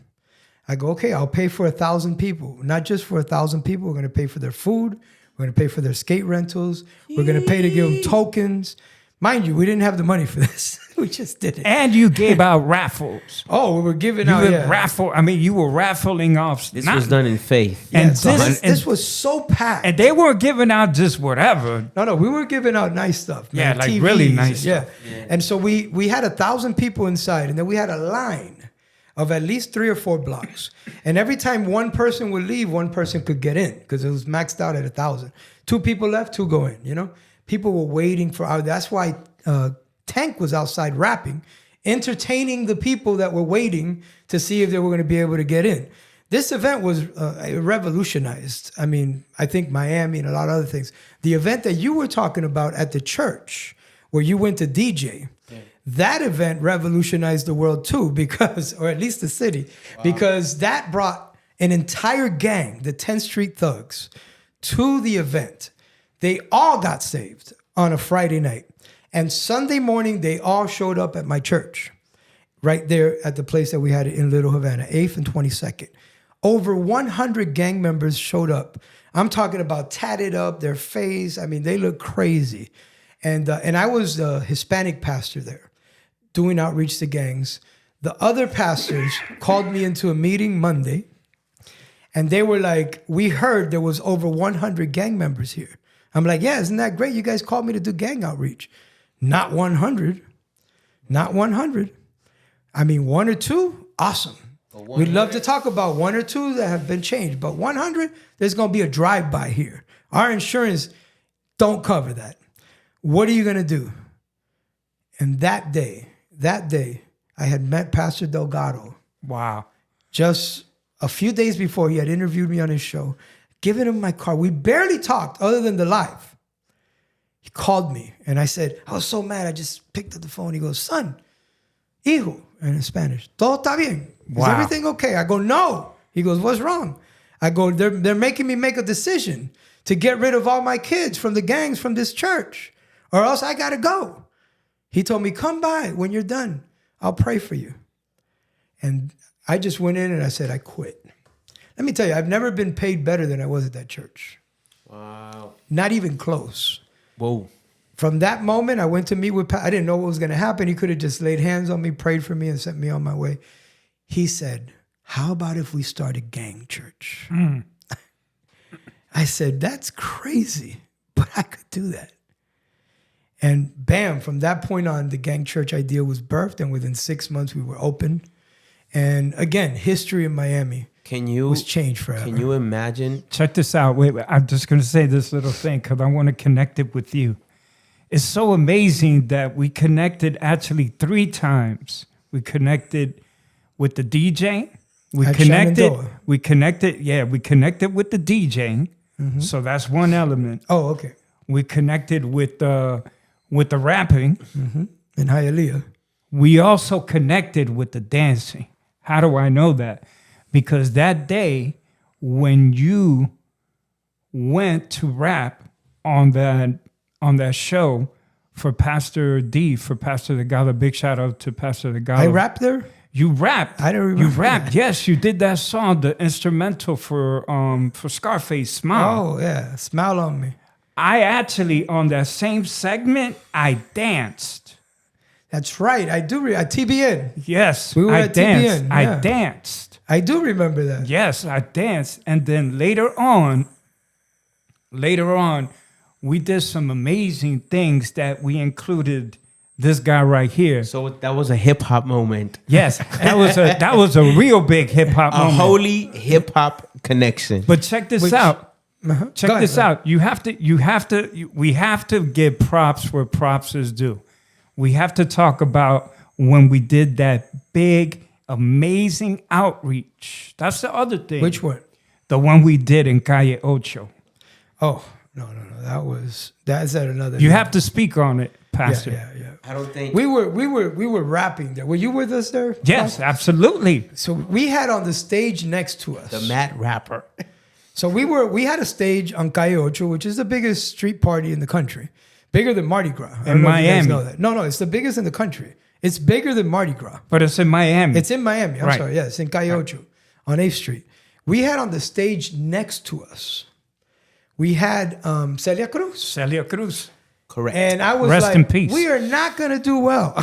I go, okay, I'll pay for 1,000 people. Not just for 1,000 people. We're going to pay for their food. We're going to pay for their skate rentals. We're going to pay to give them tokens. Mind you, we didn't have the money for this. We just did it. And you gave out raffles. Oh, we were giving You out. you were raffling off. This was done in faith. And this was so packed. And they weren't giving out just whatever. No, we were giving out nice stuff. Man. Yeah, like TVs, really nice stuff. Yeah. And so we had 1,000 people inside, and then we had a line of at least 3 or 4 blocks. And every time one person would leave, one person could get in because it was maxed out at 1,000. 2 people left, 2 go in, People were waiting for our, that's why Tank was outside rapping, entertaining the people that were waiting to see if they were going to be able to get in. This event was revolutionized. I mean, I think Miami and a lot of other things. The event that you were talking about at the church where you went to DJ, that event revolutionized the world too, because, or at least the city, because that brought an entire gang, the 10th Street Thugs, to the event. They all got saved on a Friday night. And Sunday morning, they all showed up at my church, right there at the place that we had in Little Havana, 8th and 22nd. Over 100 gang members showed up. I'm talking about tatted up, their face. I mean, they look crazy. And I was the Hispanic pastor there, doing outreach to gangs. The other pastors called me into a meeting Monday, and they were like, we heard there was over 100 gang members here. I'm like, yeah, isn't that great? You guys called me to do gang outreach. Not 100. Not 100. I mean, 1 or 2, awesome. We'd love to talk about 1 or 2 that have been changed, but 100, there's going to be a drive-by here. Our insurance don't cover that. What are you going to do? And that day, I had met Pastor Delgado. Wow. Just a few days before, he had interviewed me on his show, given him my card. We barely talked other than the live. He called me, and I said, I was so mad, I just picked up the phone. He goes, son, hijo, and in Spanish, todo está bien? Is everything okay? I go, no. He goes, what's wrong? I go, they're making me make a decision to get rid of all my kids from the gangs from this church, or else I got to go. He told me, come by when you're done. I'll pray for you. And I just went in and I said, I quit. Let me tell you, I've never been paid better than I was at that church. Wow. Not even close. Whoa. From that moment, I went to meet with I didn't know what was going to happen. He could have just laid hands on me, prayed for me, and sent me on my way. He said, how about if we start a gang church? I said, that's crazy, but I could do that. And bam, from that point on, the gang church idea was birthed, and within 6 months, we were open. And again, history in Miami was changed forever. Can you imagine? Check this out. Wait, I'm just going to say this little thing because I want to connect it with you. It's so amazing that we connected actually 3 times. We connected with the DJ. We connected with the DJ. Mm-hmm. So that's one element. Oh, okay. We connected with the rapping. Mm-hmm. In Hialeah. We also connected with the dancing. How do I know that? Because that day when you went to rap on that show for Pastor D, for Pastor Delgado, big shout out to Pastor Delgado. I rapped there? You rapped. I don't remember. You rapped, yes. You did that song, the instrumental for Scarface, Smile. Oh, yeah. Smile on me. I actually, on that same segment, I danced. That's right. I do. At TBN. Yes. We were I at danced. TBN. Yeah. I danced. I do remember that. Yes, I danced. And then later on, we did some amazing things that we included this guy right here. So that was a hip hop moment. Yes, that was a real big hip hop A moment. holy hip hop connection. But check this out. Check this out. We have to give props where props is due. We have to talk about when we did that big, amazing outreach. That's the other thing. Which one? The one we did in Calle Ocho. Oh, no. That's at another. You have to speak on it, Pastor. Yeah. I don't think We were rapping there. Were you with us there? Yes, absolutely. So we had on the stage next to us. the mad rapper. So we had a stage on Calle Ocho, which is the biggest street party in the country. Bigger than Mardi Gras. I don't In know if you guys Miami. know that. No, it's the biggest in the country. It's bigger than Mardi Gras. But it's in Miami. It's in Miami. I'm Right. sorry. Yeah, it's in Calle Ocho on 8th Street. We had on the stage next to us, we had Celia Cruz. Celia Cruz. Correct. And I was Rest like, in peace. we are not going to do well.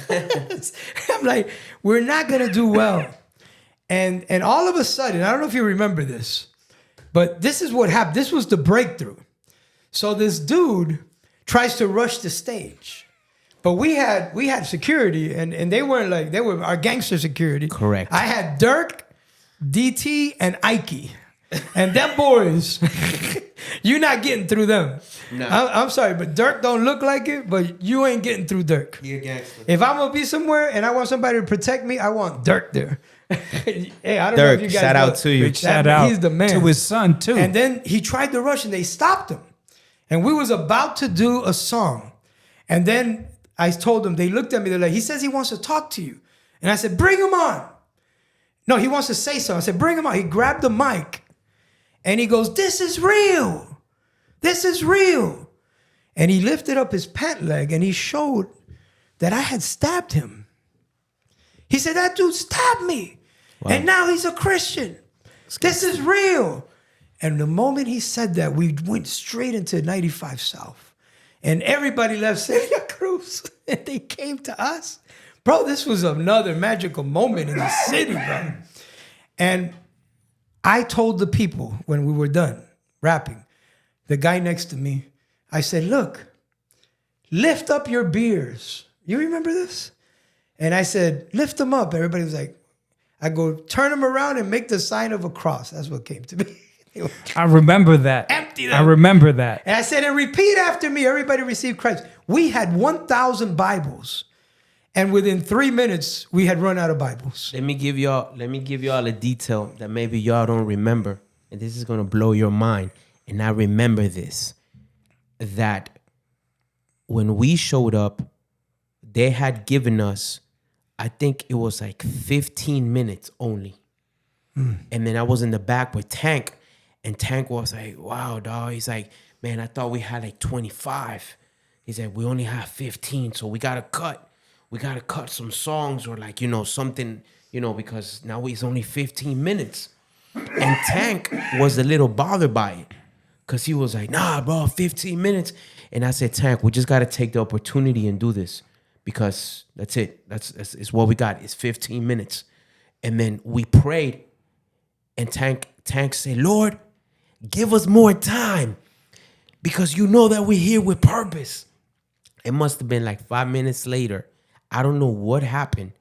I'm like, we're not going to do well. And all of a sudden, I don't know if you remember this, but this is what happened. This was the breakthrough. So this dude tries to rush the stage. But we had security, and they were our gangster security. Correct. I had Dirk, DT, and Ike. And them boys, you're not getting through them. No. I'm sorry, but Dirk don't look like it, but you ain't getting through Dirk. He a gangster. If I'm gonna be somewhere and I want somebody to protect me, I want Dirk there. Hey, I don't know Dirk, if you guys shout know out to you. that- Shout out He's the man. to his son, too. And then he tried to rush and they stopped him. And we was about to do a song. And then I told them, they looked at me, they're like, he says he wants to talk to you. And I said, bring him on. No, he wants to say something. I said, bring him on. He grabbed the mic and he goes, this is real. This is real. And he lifted up his pant leg and he showed that I had stabbed him. He said, that dude stabbed me. Wow. And now he's a Christian. This is real. And the moment he said that, we went straight into 95 South. And everybody left Celia Cruz. And they came to us. Bro, this was another magical moment in the city, bro. And I told the people when we were done rapping, the guy next to me, I said, look, lift up your beers. You remember this? And I said, lift them up. Everybody was like, I go, turn them around and make the sign of a cross. That's what came to me. I remember that. Empty them. I remember that. And I said, and repeat after me. Everybody received Christ. We had 1,000 Bibles. And within 3 minutes, we had run out of Bibles. Let me give y'all a detail that maybe y'all don't remember. And this is gonna blow your mind. And I remember this. That when we showed up, they had given us, I think it was like 15 minutes only. And then I was in the back with Tank. And Tank was like, wow, dog. He's like, man, I thought we had like 25. He said, we only have 15, so we got to cut. We got to cut some songs or like, something, because now it's only 15 minutes. And Tank was a little bothered by it because he was like, nah, bro, 15 minutes. And I said, Tank, we just got to take the opportunity and do this because that's it. That's what we got. It's 15 minutes. And then we prayed and Tank said, Lord, give us more time because you know that we're here with purpose. It must have been like 5 minutes later. I don't know what happened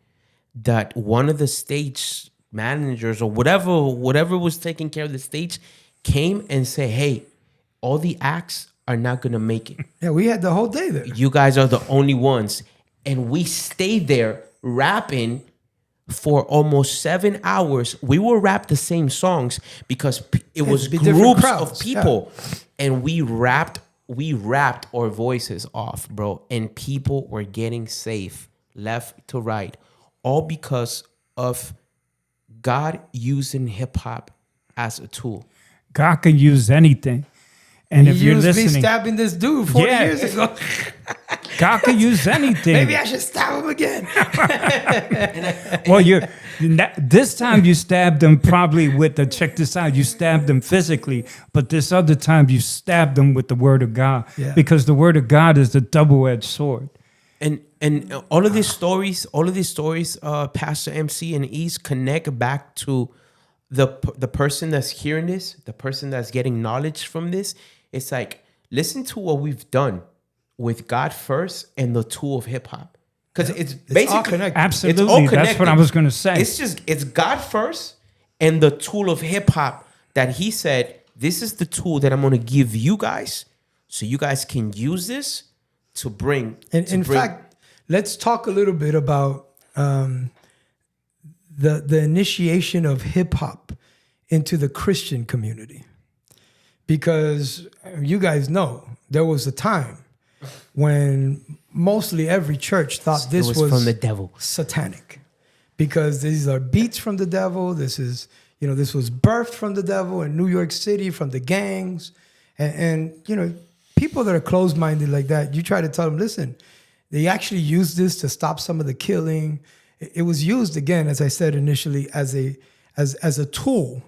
that one of the stage managers or whatever was taking care of the stage came and said, hey, all the acts are not going to make it. Yeah, we had the whole day there. You guys are the only ones. And we stayed there rapping for almost 7 hours. We will rap the same songs because it was be different groups crowds, of people. And we rapped our voices off, bro. And people were getting saved left to right. All because of God using hip hop as a tool. God can use anything. And He if you're used me listening, stabbing this dude 40 Yeah. years ago. God can use anything. Maybe I should stab him again. Well, this time you stabbed them probably with the, check this out, you stabbed them physically, but this other time you stabbed them with the word of God. Yeah. Because the word of God is the double-edged sword. And all of these stories, Pastor MC and East connect back to the person that's hearing this, the person that's getting knowledge from this. It's like, listen to what we've done with God first and the tool of hip hop. Because it's all basically connected. Absolutely. It's all That's what I connected. was going to say. It's God first and the tool of hip hop that he said, this is the tool that I'm going to give you guys so you guys can use this to bring. And in fact, let's talk a little bit about the initiation of hip hop into the Christian community, because you guys know there was a time when mostly every church thought this was from the devil, satanic, because these are beats from the devil. This is, this was birthed from the devil in New York City from the gangs, and people that are closed-minded like that, you try to tell them, listen, they actually used this to stop some of the killing. It was used, again, as I said initially, as a tool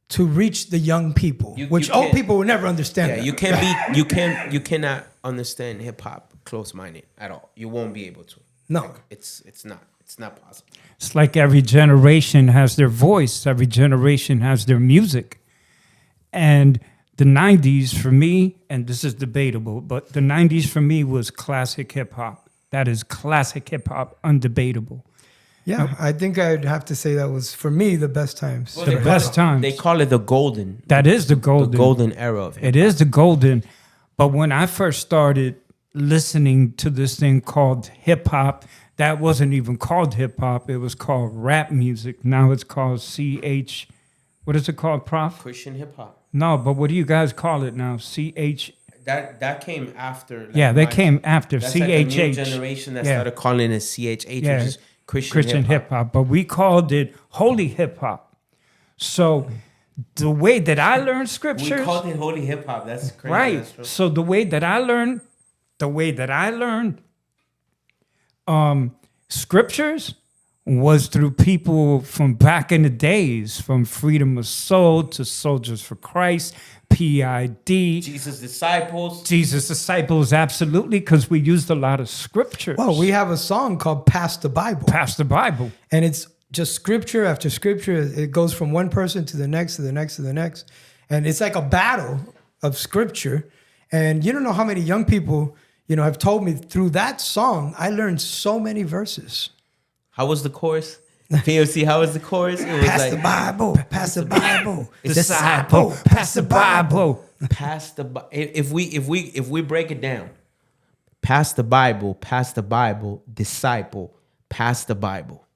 to reach the young people, which old people will never understand. Yeah, that. you cannot understand hip hop close-minded at all. You won't be able to. No. Like, it's not possible. It's like every generation has their voice. Every generation has their music. And the 90s for me, and this is debatable, but the 90s for me was classic hip hop. That is classic hip hop, undebatable. Yeah, I think I'd have to say that was, for me, the best times. Well, The best times. They call it the golden. That is the golden. The golden era of hip hop. It is the golden. But when I first started listening to this thing called hip hop, that wasn't even called hip hop. It was called rap music. Now it's called CH. What is it called, Prof? Christian hip hop. No, but what do you guys call it now? CH. That came after. Like, Yeah, they came after that's CHH. like the new generation that started calling it CHH, Yeah. which is Christian hip hop. But we called it holy hip hop. So the way that I learned scriptures. We called it holy hip hop. That's crazy. Right. That's true. So the way that I learned scriptures was through people from back in the days, from Freedom of Soul to Soldiers for Christ, PID. Jesus' disciples. Jesus' disciples, absolutely, because we used a lot of scriptures. Well, we have a song called Pass the Bible. Pass the Bible. And it's just scripture after scripture. It goes from one person to the next, to the next, to the next. And it's like a battle of scripture. And you don't know how many young people, have told me through that song, I learned so many verses. How was the chorus? POC, how was the chorus? It was Pass the Bible, pass the Bible, disciple, pass the Bible. Pass the if we break it down, pass the Bible, disciple, pass the Bible.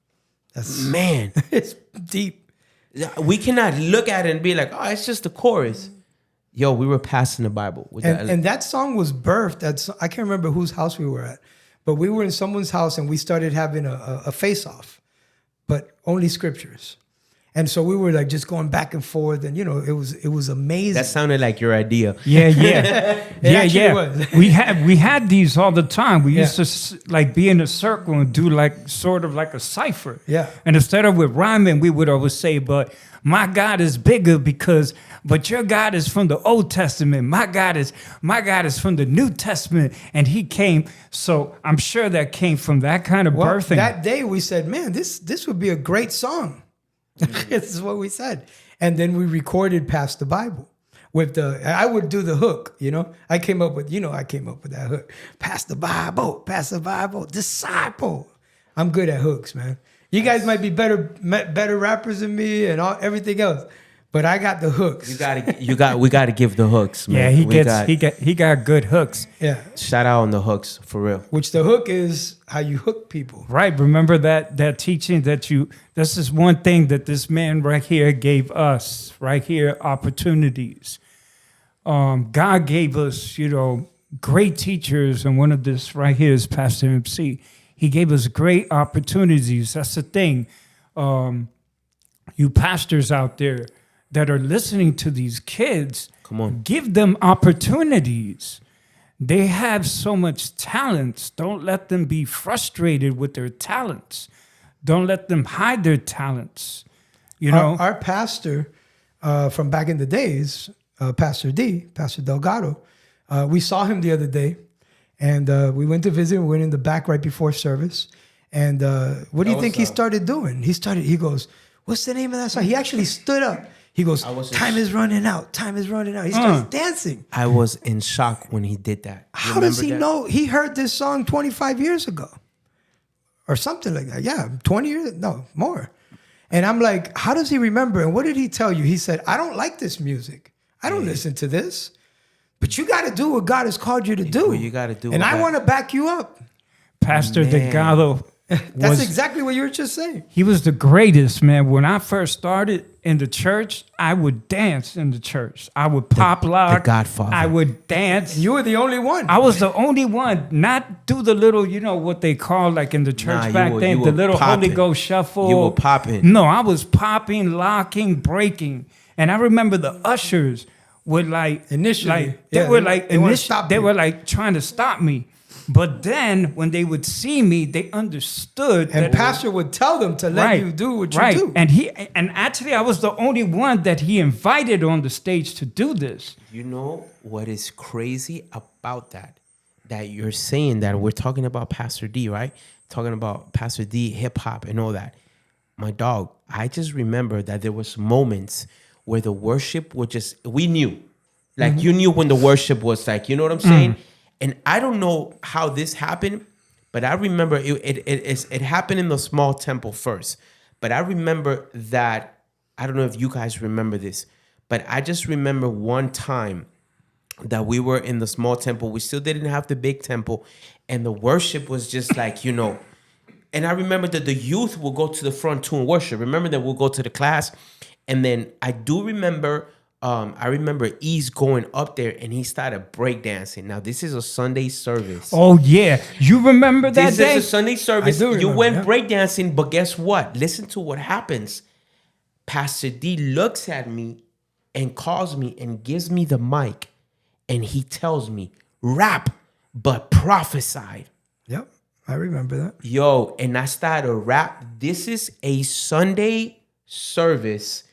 That's, man, it's deep. We cannot look at it and be like, oh, it's just the chorus. Yo, we were passing the Bible. And that song was birthed at, I can't remember whose house we were at, but we were in someone's house and we started having a face-off, but only scriptures. And so we were like just going back and forth, and it was amazing. That sounded like your idea. Yeah. actually was. we had these all the time. We used to like be in a circle and do like sort of like a cipher. Yeah. And instead of with rhyming, we would always say, "But my God is bigger but your God is from the Old Testament. My God is from the New Testament, and He came." So I'm sure that came from that kind of birthing. That day we said, "Man, this would be a great song." This is what we said. And then we recorded Pass the Bible with I would do the hook, I came up with that hook. Pass the Bible, disciple. I'm good at hooks, man. You guys might be better rappers than me and everything else, but I got the hooks. We gotta give the hooks, man. He got good hooks. Yeah. Shout out on the hooks, for real. Which the hook is how you hook people. Right. Remember that teaching this is one thing that this man right here gave us, right here, opportunities. God gave us, great teachers, and one of this right here is Pastor MC. He gave us great opportunities. That's the thing. You pastors out there that are listening to these kids, come on, give them opportunities. They have so much talents. Don't let them be frustrated with their talents. Don't let them hide their talents. Our pastor from back in the days, Pastor Delgado, we saw him the other day, and we went to visit. We went in the back right before service. And what do you think he started doing? He goes, "What's the name of that song?" He actually stood up. He goes, I was in time is running out. Time is running out. He starts dancing. I was in shock when he did that. How does he know? He heard this song 25 years ago or something like that. Yeah, 20 years? No, more. And I'm like, how does he remember? And what did he tell you? He said, I don't like this music. I don't listen to this. But you got to do what God has called you to do. Well, you got to do and I want to back you up. Pastor Delgado. That's exactly what you were just saying. He was the greatest, man. When I first started in the church, I would dance in the church. I would pop lock. The Godfather. I would dance. You were the only one. I was the only one, not do the little, what they call like in the church back then, the little popping. Holy Ghost shuffle. You were popping. No, I was popping, locking, breaking. And I remember the ushers would Initially, they were like trying to stop me. But then when they would see me, they understood. And Pastor would tell them to let you do what you do. And actually I was the only one that he invited on the stage to do this. You know what is crazy about that? That you're saying that we're talking about Pastor D, right? Talking about Pastor D, hip hop and all that. My dog, I just remember that there was moments where the worship would we knew. Like you knew when the worship was like, you know what I'm saying? And I don't know how this happened, but I remember it happened in the small temple first. But I remember that, I don't know if you guys remember this, but I just remember one time that we were in the small temple. We still didn't have the big temple. And the worship was just like, and I remember that the youth will go to the front too and worship. Remember that we'll go to the class. And then I do remember... I remember Ease going up there and he started breakdancing. Now, this is a Sunday service. Oh, yeah. You remember that this day? This is a Sunday service. You went breakdancing, but guess what? Listen to what happens. Pastor D looks at me and calls me and gives me the mic. And he tells me, rap, but prophesy. Yep, I remember that. Yo, and I started to rap. This is a Sunday service.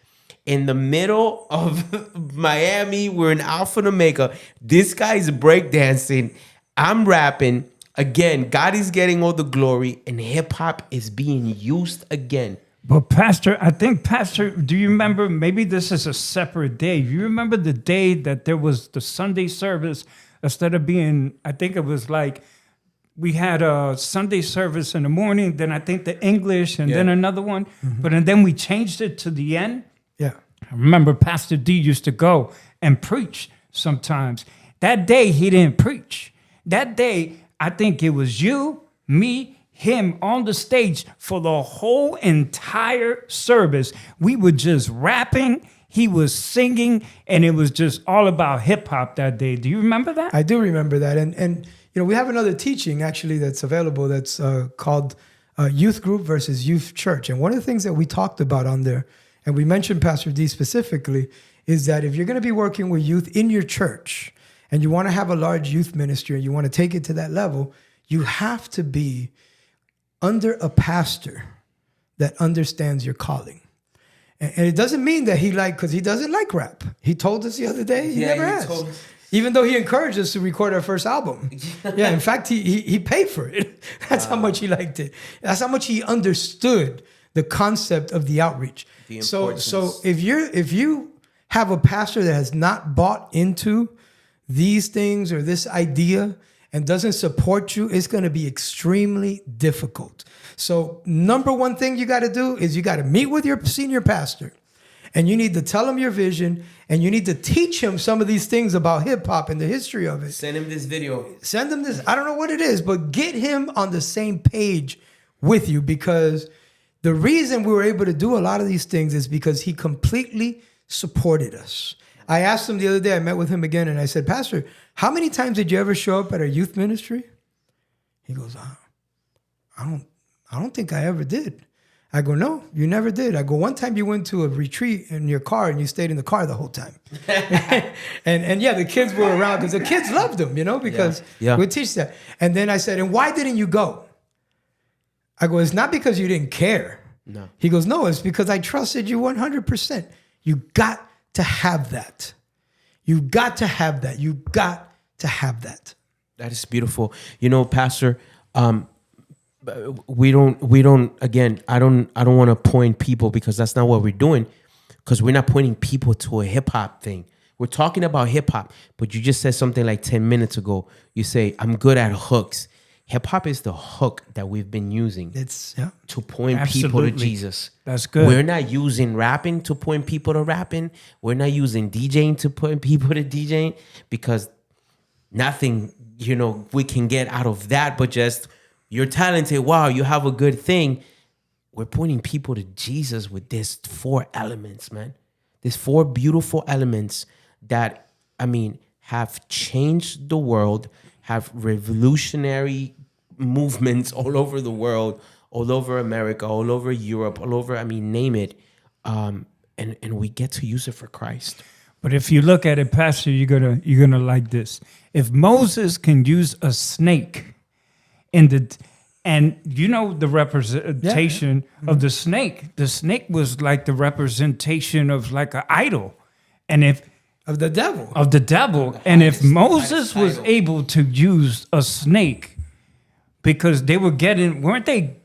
In the middle of Miami, we're in Alpha and Omega. This guy's breakdancing. I'm rapping. Again, God is getting all the glory, and hip hop is being used again. But Pastor, do you remember, maybe this is a separate day. You remember the day that there was the Sunday service, instead of being, I think it was like, we had a Sunday service in the morning, then I think the English, and then another one. And then we changed it to the end. Yeah. I remember Pastor D used to go and preach sometimes. That day, he didn't preach. That day, I think it was you, me, him on the stage for the whole entire service. We were just rapping, he was singing, and it was just all about hip hop that day. Do you remember that? I do remember that. And we have another teaching actually that's available that's called Youth Group versus Youth Church. And one of the things that we talked about on there, and we mentioned Pastor D specifically, is that if you're going to be working with youth in your church and you want to have a large youth ministry and you want to take it to that level, you have to be under a pastor that understands your calling. And it doesn't mean that because he doesn't like rap. He told us the other day he never has. Even though he encouraged us to record our first album. Yeah, in fact, he paid for it. That's how much he liked it. That's how much he understood the concept of the outreach. So if you have a pastor that has not bought into these things or this idea and doesn't support you, it's going to be extremely difficult. So number one thing you got to do is you got to meet with your senior pastor and you need to tell him your vision and you need to teach him some of these things about hip hop and the history of it. Send him this video. Send him this. I don't know what it is, but get him on the same page with you, because the reason we were able to do a lot of these things is because he completely supported us. I asked him the other day, I met with him again, and I said, Pastor, how many times did you ever show up at our youth ministry? He goes, I don't think I ever did. I go, no, you never did. I go, one time you went to a retreat in your car and you stayed in the car the whole time. and yeah, the kids were around because the kids loved him, because we teach that. And then I said, and why didn't you go? I go, it's not because you didn't care. No. He goes, no, it's because I trusted you 100%. You got to have that. You got to have that. You got to have that. That is beautiful. Pastor, we don't again, I don't want to point people because that's not what we're doing. because we're not pointing people to a hip hop thing. We're talking about hip hop, but you just said something like 10 minutes ago. You say, I'm good at hooks. Hip hop is the hook that we've been using to point people to Jesus. That's good. We're not using rapping to point people to rapping. We're not using DJing to point people to DJing, because nothing, we can get out of that, but just you're talented. Wow, you have a good thing. We're pointing people to Jesus with these 4 elements, man. These 4 beautiful elements that, have changed the world, have revolutionary movements all over the world, all over America, all over Europe, all over, name it. And we get to use it for Christ. But if you look at it, Pastor, you're gonna like this. If Moses can use a snake and the representation of the snake was like the representation of like an idol, and if of the devil. And if Moses was able to use a snake, because weren't they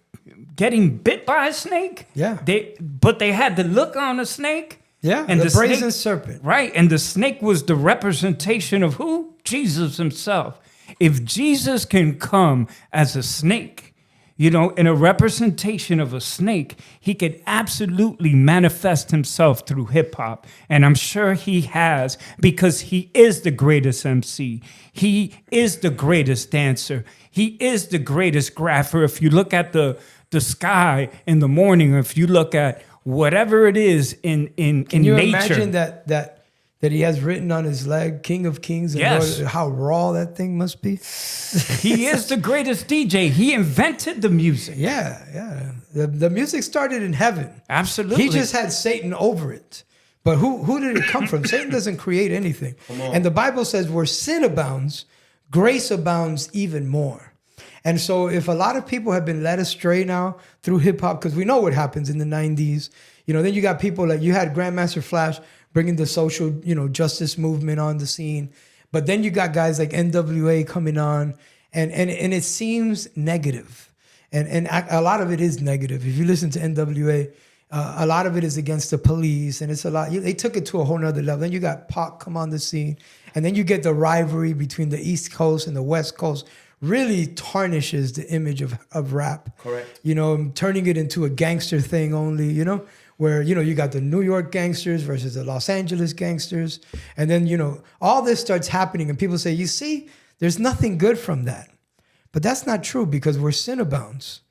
getting bit by a snake? Yeah. But they had to look on a snake. Yeah, and the brazen snake, serpent. Right, and the snake was the representation of who? Jesus himself. If Jesus can come as a snake, in a representation of a snake, he could absolutely manifest himself through hip hop. And I'm sure he has, because he is the greatest MC. He is the greatest dancer. He is the greatest grapher. If you look at the sky in the morning, or if you look at whatever it is in Can you nature. imagine that he has written on his leg, King of Kings, and Yes. Lord, how raw that thing must be? He is the greatest DJ. He invented the music. Yeah. The music started in heaven. Absolutely. He just had Satan over it. But who did it come from? Satan doesn't create anything. And the Bible says where sin abounds, grace abounds even more. And so if a lot of people have been led astray now through hip hop, because we know what happens in the 90s, then you got people like you had Grandmaster Flash bringing the social, justice movement on the scene. But then you got guys like NWA coming on, and it seems negative. And a lot of it is negative. If you listen to NWA, a lot of it is against the police, and it's a lot. They took it to a whole nother level. Then you got Pac come on the scene, and then you get the rivalry between the East Coast and the West Coast. Really tarnishes the image of rap. Correct. Turning it into a gangster thing only, where, you got the New York gangsters versus the Los Angeles gangsters. And then, all this starts happening and people say, you see, there's nothing good from that. But that's not true, because where sin abounds,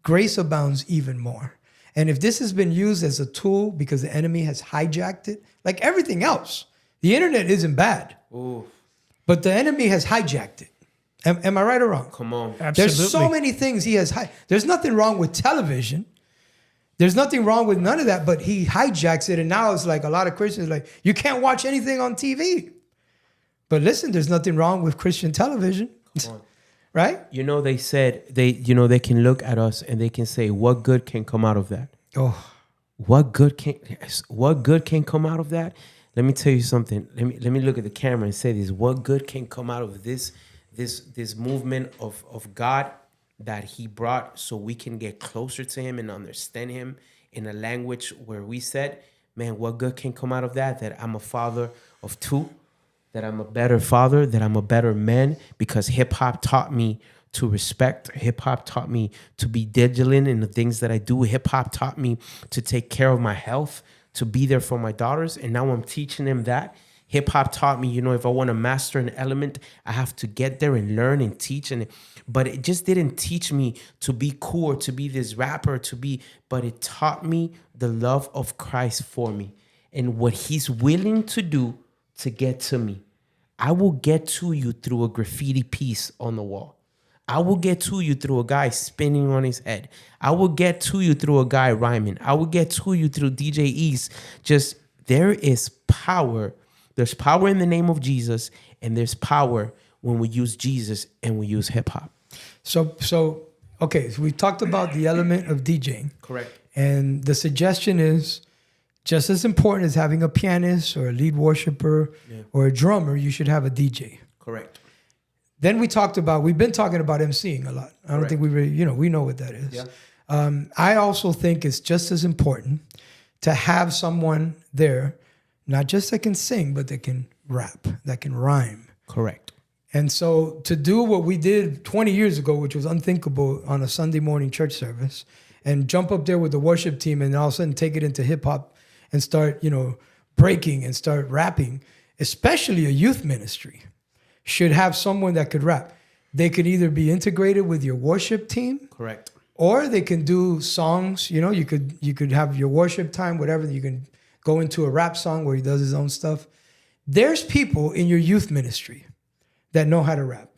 grace abounds even more. And if this has been used as a tool because the enemy has hijacked it, like everything else, the internet isn't bad. Ooh. But the enemy has hijacked it. Am I right or wrong? Come on. Absolutely. There's so many things he has. There's nothing wrong with television. There's nothing wrong with none of that, but he hijacks it. And now it's like a lot of Christians like, you can't watch anything on TV. But listen, there's nothing wrong with Christian television. Come on. Right? They said they can look at us and they can say, what good can come out of that? Oh, What good can come out of that? Let me tell you something. Let me look at the camera and say this. What good can come out of this movement of God that he brought so we can get closer to him and understand him in a language where we said, man, what good can come out of that? That I'm a father of 2, that I'm a better father, that I'm a better man, because hip hop taught me to respect. Hip hop taught me to be vigilant in the things that I do. Hip hop taught me to take care of my health, to be there for my daughters. And now I'm teaching them that. Hip hop taught me, if I want to master an element, I have to get there and learn and teach. But it just didn't teach me to be cool or to be this rapper, but it taught me the love of Christ for me and what he's willing to do to get to me. I will get to you through a graffiti piece on the wall. I will get to you through a guy spinning on his head. I will get to you through a guy rhyming. I will get to you through DJ East. There is power. There's power in the name of Jesus, and there's power when we use Jesus and we use hip hop. So we talked about the element of DJing. Correct. And the suggestion is just as important as having a pianist or a lead worshiper or a drummer, you should have a DJ. Correct. Then we've been talking about emceeing a lot. I don't think we really, we know what that is. Yeah. I also think it's just as important to have someone there, not just that can sing, but that can rap, that can rhyme. Correct. And so to do what we did 20 years ago, which was unthinkable on a Sunday morning church service, and jump up there with the worship team and all of a sudden take it into hip hop and start, breaking and start rapping, especially a youth ministry, should have someone that could rap. They could either be integrated with your worship team. Correct. Or they can do songs, you could have your worship time, whatever. You can go into a rap song where he does his own stuff. There's people in your youth ministry that know how to rap,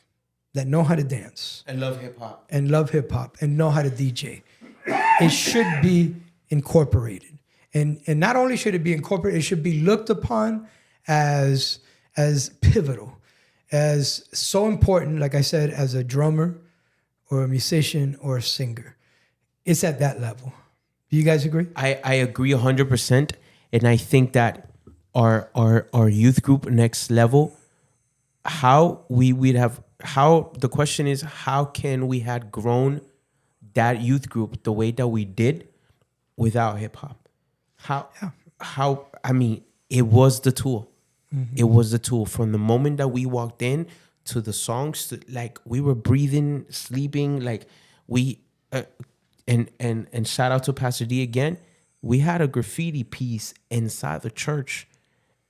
that know how to dance. And love hip hop. And love hip hop and know how to DJ. It should be incorporated. And not only should it be incorporated, it should be looked upon as pivotal, as so important, like I said, as a drummer or a musician or a singer. It's at that level. Do you guys agree? I agree 100%. And I think that our youth group next level, the question is, how can we had grown that youth group the way that we did without hip hop? It was the tool. Mm-hmm. It was the tool from the moment that we walked in to the songs, like we were breathing, sleeping, like we, and shout out to Pastor D again. We had a graffiti piece inside the church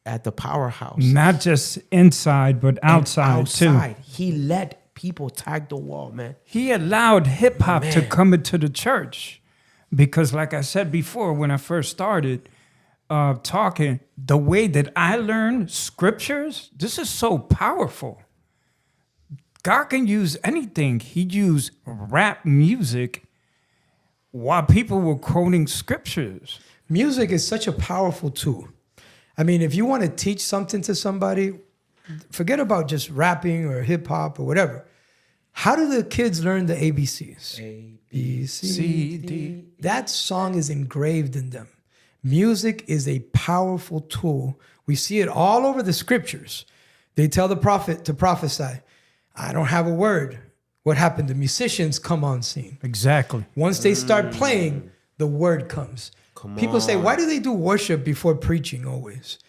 at the powerhouse. Not just inside, but outside too. He let people tag the wall, man. He allowed hip hop to come into the church because, like I said before, when I first started talking, the way that I learned scriptures, this is so powerful. God can use anything. He used rap music while people were quoting scriptures. Music is such a powerful tool. I mean, if you want to teach something to somebody, forget about just rapping or hip hop or whatever. How do the kids learn the ABCs? A, B, C, D. That song is engraved in them. Music is a powerful tool. We see it all over the scriptures. They tell the prophet to prophesy. I don't have a word. What happened? The musicians come on scene. Exactly. Once they start playing, the word comes. People say, why do they do worship before preaching always?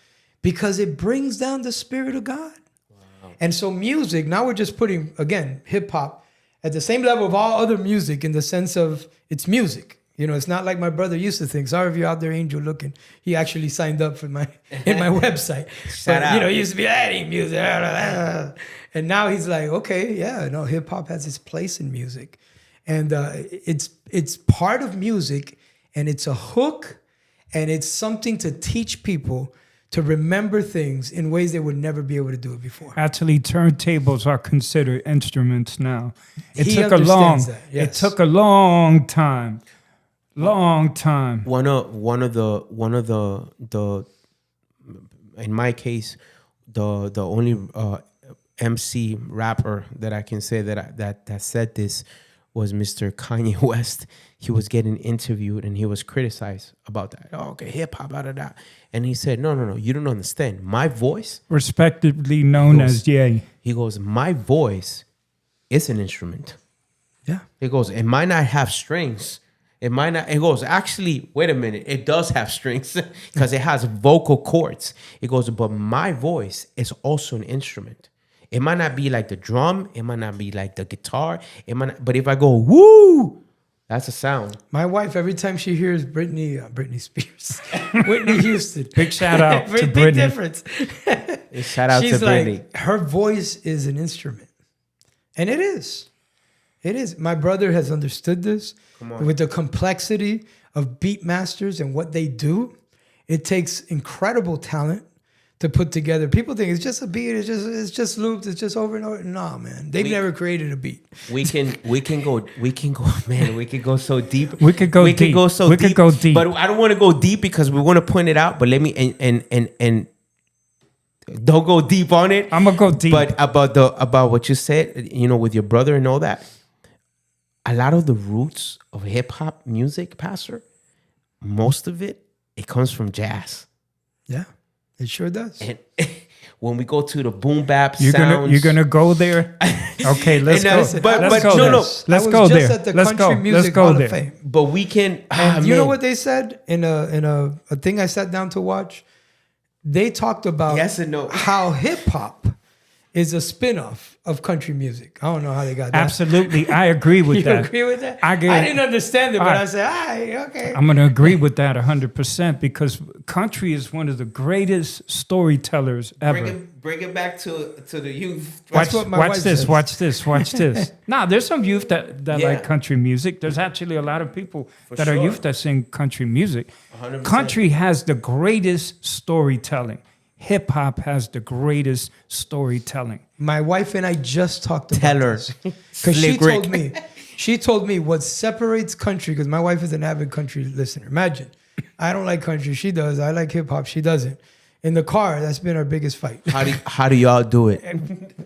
Because it brings down the Spirit of God. Wow. And so music, now we're just putting, again, hip hop at the same level of all other music in the sense of it's music. It's not like my brother used to think. Sorry if you're out there, Angel, looking. He actually signed up for in my website. Shout out. He used to be, that ain't music. And now he's like, okay, yeah, no, hip hop has its place in music. And it's part of music, and it's a hook, and it's something to teach people to remember things in ways they would never be able to do it before. Actually, turntables are considered instruments now. It took a long time. Long time. One of the in my case, the only MC rapper that I can say that said this was Mr. Kanye West. He was getting interviewed and he was criticized about that. Oh, okay, hip hop, da. And he said, no, you don't understand. My voice, respectively known as Ye. He goes, my voice is an instrument. Yeah. He goes, it might not have strings. It might not. It goes, actually, wait a minute. It does have strings because it has vocal cords. It goes, but my voice is also an instrument. It might not be like the drum. It might not be like the guitar. But if I go, woo, that's a sound. My wife, every time she hears Britney Spears, Whitney Houston. Big shout out to Britney. Big difference. Shout out to Britney. Like, her voice is an instrument. And it is. It is. My brother has understood this. With the complexity of beat masters and what they do, it takes incredible talent to put together. People think it's just a beat, it's just loops, it's just over and over. No, man. They've never created a beat. We can go, man, we can go so deep. We could go deep. But I don't want to go deep because we want to point it out, but let me and don't go deep on it. I'm gonna go deep. But about what you said, with your brother and all that. A lot of the roots of hip hop music, Pastor, most of it comes from jazz. Yeah, it sure does. And when we go to the boom bap You're sounds. gonna go there. Okay, let's And, go. but let's go no, there. no. Let's I was go just there. at the Let's Country go. Music Let's go Hall there. of Fame. But we can. And you know man. what they said in a thing I sat down to watch? They talked about Yes and no. how hip hop is a spin-off of country music. I don't know how they got that. Absolutely, I agree with You that. agree with that? I agree. I didn't understand it, but All right. I said, okay. I'm going to agree with that 100% because country is one of the greatest storytellers ever. Bring it back to the youth. That's what my wife says. Watch this. Nah, there's some youth that Yeah. like country music. There's actually a lot of people that are sure. youth that sing country music. 100%. Country has the greatest storytelling. Hip hop has the greatest storytelling. My wife and I just talked about Tell her. this. Because she Slick Rick. told me what separates country, because my wife is an avid country listener. Imagine, I don't like country. She does. I like hip hop. She doesn't. In the car, that's been our biggest fight. How do y'all do it?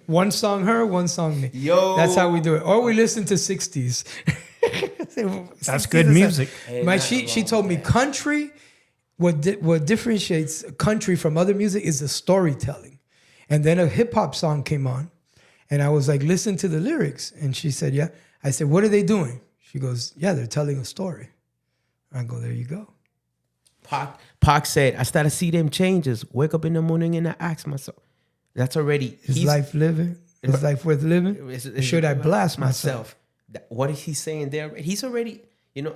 One song her, one song me. Yo. That's how we do it. Or we listen to 60s. That's good music. She told me country, what differentiates country from other music is the storytelling. And then a hip hop song came on, and I was like, listen to the lyrics. And she said, yeah. I said, what are they doing? She goes, yeah, they're telling a story. I go, there you go. Pac said, I started to see them changes. Wake up in the morning and I ask myself. That's already. Is life living? Is life worth living? Or should I blast myself? What is he saying there? He's already,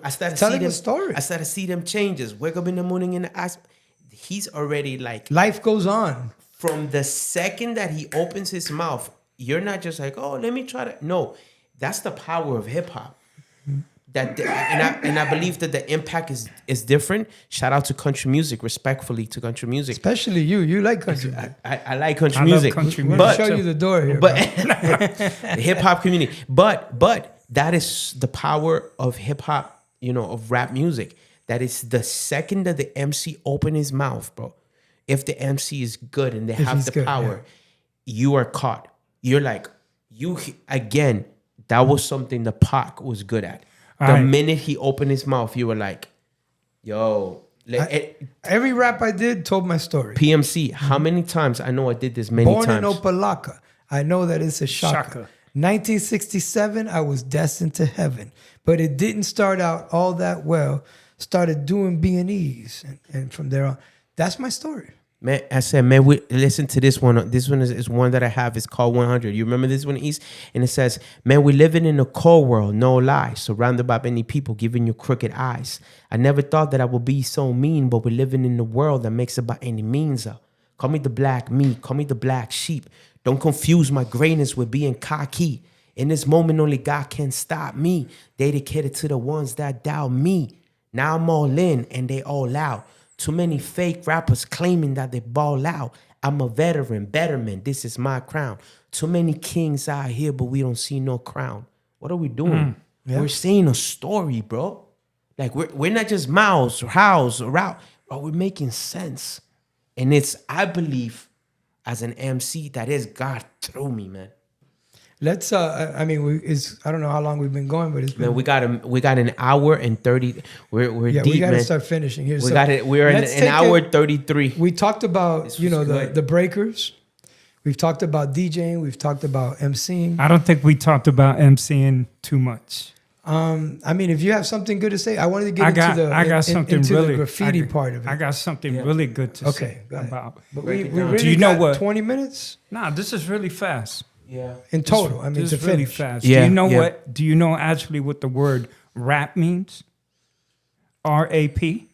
I started Telling to see a story. I started to see them changes. Wake up in the morning and ask. He's already like, Life goes on. from the second that he opens his mouth, you're not just like, oh, let me try to. No, that's the power of hip hop. And I believe that the impact is different. Shout out to country music, respectfully to country music. Especially you. You like country. I like country I love music. country I'm music. going to show you the door here. But bro. the hip hop community. But that is the power of hip hop, of rap music. That is the second that the MC open his mouth, bro. If the MC is good and they have he's the good, power, you are caught. You're like, again, that was something the Pac was good at. The right. minute he opened his mouth, you were like, yo. Every rap I did told my story. PMC, how many times? I know I did this many Born times. in Opalaka. I know that it's a shaka. 1967, I was destined to heaven. But it didn't start out all that well. Started doing B&Es. And from there on, that's my story. Man, I said, man, listen to this one. This one is one that I have. It's called 100. You remember this one, East? And it says, man, we're living in a cold world, no lie, surrounded by many people giving you crooked eyes. I never thought that I would be so mean, but we're living in a world that makes it by any means. Call me the black meat, call me the black sheep. Don't confuse my greatness with being cocky. In this moment, only God can stop me. Dedicated to the ones that doubt me. Now I'm all in and they all out. Too many fake rappers claiming that they ball out. I'm a veteran, betterman. This is my crown. Too many kings out here, but we don't see no crown. What are we doing? Yeah. We're saying a story, bro. Like we're not just mouths or howls or out, but we're making sense. And it's, I believe, as an MC, that is God through me, man. Let's. I mean, I don't know how long we've been going, but it's been. Man, we got an hour and 30. We're yeah, deep, we got to man. start finishing here. We got it. We're in an hour 33. We talked about good. the breakers. We've talked about DJing. We've talked about MCing. I don't think we talked about MCing too much. I mean, if you have something good to say, I wanted to get into the graffiti part of it. I got something really good to say go ahead. about. But Break we it down. really Do you know got what? 20 minutes Nah, this is really fast. Yeah. in total. I mean, This to is really finish. fast. Yeah, Do you know yeah. what? Do you know actually what the word rap means? R-A-P.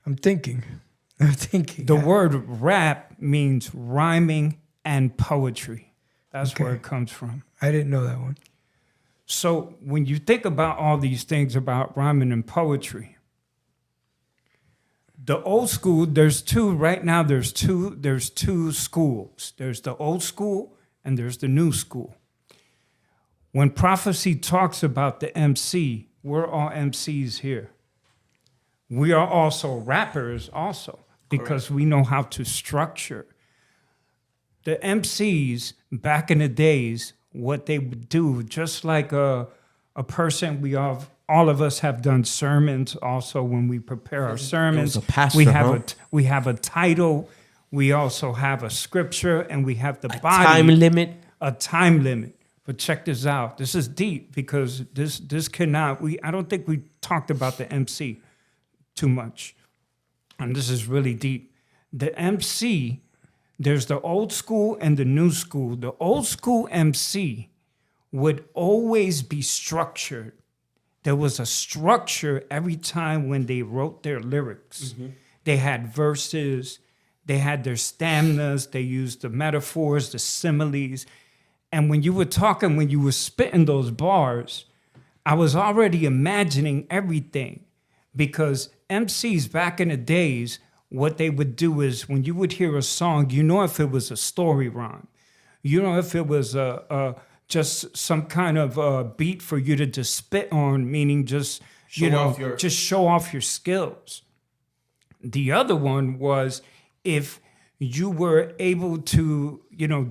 I'm thinking. The word rap means rhyming and poetry. That's Okay. where it comes from. I didn't know that one. So when you think about all these things about rhyming and poetry, the old school, there's two schools. There's the old school and there's the new school. When prophecy talks about the MC, we're all MCs here. We are also rappers also because we know how to structure. The MCs back in the days, what they would do, just like a person, all of us have done sermons also when we prepare our sermons. It was a pastor, we have a title. We also have a scripture, and we have the body. Time limit. A time limit. But check this out. This is deep because this cannot. I don't think we talked about the MC too much, and this is really deep. The MC, there's the old school and the new school. The old school MC would always be structured. There was a structure every time when they wrote their lyrics. Mm-hmm. They had verses, they had their stamina, they used the metaphors, the similes. And when you were talking, when you were spitting those bars, I was already imagining everything. Because MCs back in the days, what they would do is when you would hear a song, you know if it was a story rhyme. You know if it was just some kind of beat for you to just spit on, meaning just, just show off your skills. The other one was if you were able to,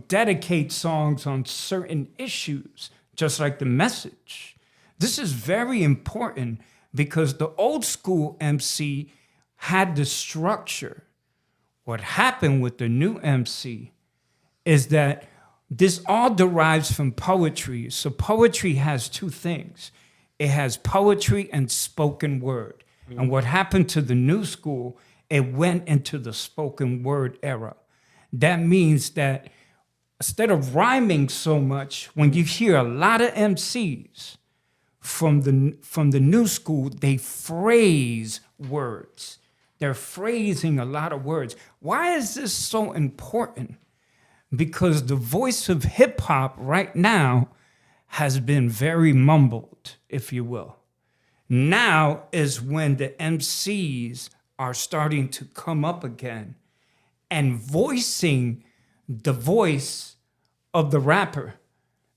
dedicate songs on certain issues, just like the message. This is very important because the old school MC had the structure. What happened with the new MC is that this all derives from poetry. So poetry has two things. It has poetry and spoken word. Mm-hmm. And what happened to the new school, it went into the spoken word era. That means that instead of rhyming so much, when you hear a lot of MCs from the new school, they phrase words. They're phrasing a lot of words. Why is this so important? Because the voice of hip hop right now has been very mumbled, if you will. Now is when the MCs are starting to come up again and voicing the voice of the rapper.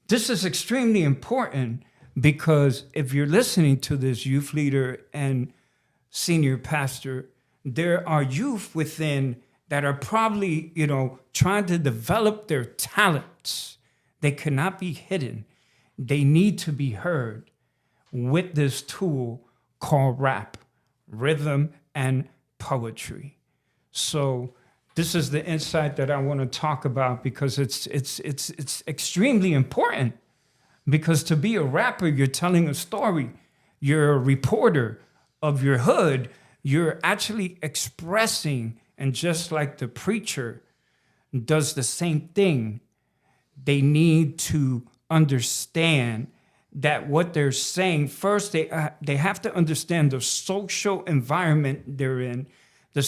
This is extremely important because if you're listening to this youth leader and senior pastor, there are youth within that are probably, trying to develop their talents. They cannot be hidden. They need to be heard with this tool called rap, rhythm, and poetry. So this is the insight that I want to talk about because it's extremely important. Because to be a rapper, you're telling a story. You're a reporter of your hood. You're actually expressing. And just like the preacher does the same thing, they need to understand that what they're saying, first, they have to understand the social environment they're in. The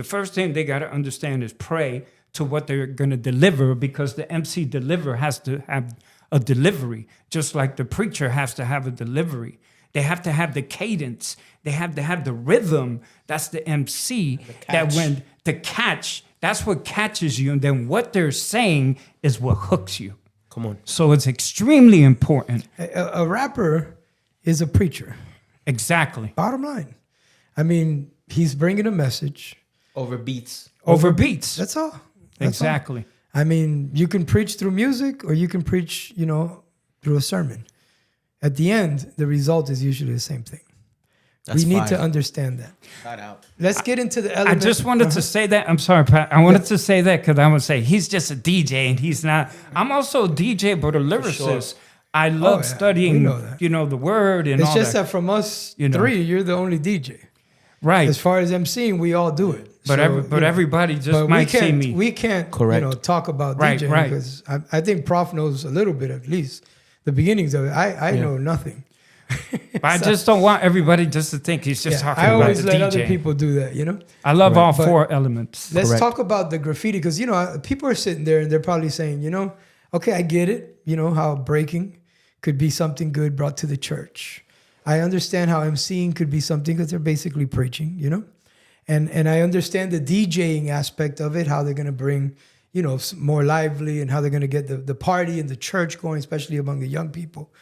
first thing they got to understand is pray to what they're going to deliver because the MC has to have a delivery, just like the preacher has to have a delivery. They have to have the cadence. They have to have the rhythm. That's the MC. That's what catches you. And then what they're saying is what hooks you. Come on. So it's extremely important. A rapper is a preacher. Exactly. Bottom line. I mean, he's bringing a message. Over beats. Over beats. That's all. Exactly. All. I mean, you can preach through music or you can preach, through a sermon. At the end, the result is usually the same thing. We need to understand that. Shout out. Let's get into the element. I just wanted to say that. I'm sorry, Pat. I wanted to say that because I would say he's just a DJ and he's not. I'm also a DJ, but a lyricist. Sure. I love studying, the word and all that. It's just that from us three, you're the only DJ. Right. As far as MCing, we all do it. But everybody just might see me. We can't talk about DJing because I think Prof knows a little bit at least. The beginnings of it, I know nothing. But I just don't want everybody just to think he's just talking about the DJ. I always let other people do that, I love all four elements. Let's talk about the graffiti because, people are sitting there and they're probably saying, okay, I get it. How breaking could be something good brought to the church. I understand how MCing could be something because they're basically preaching, And I understand the DJing aspect of it, how they're going to bring more lively and how they're going to get the party and the church going, especially among the young people.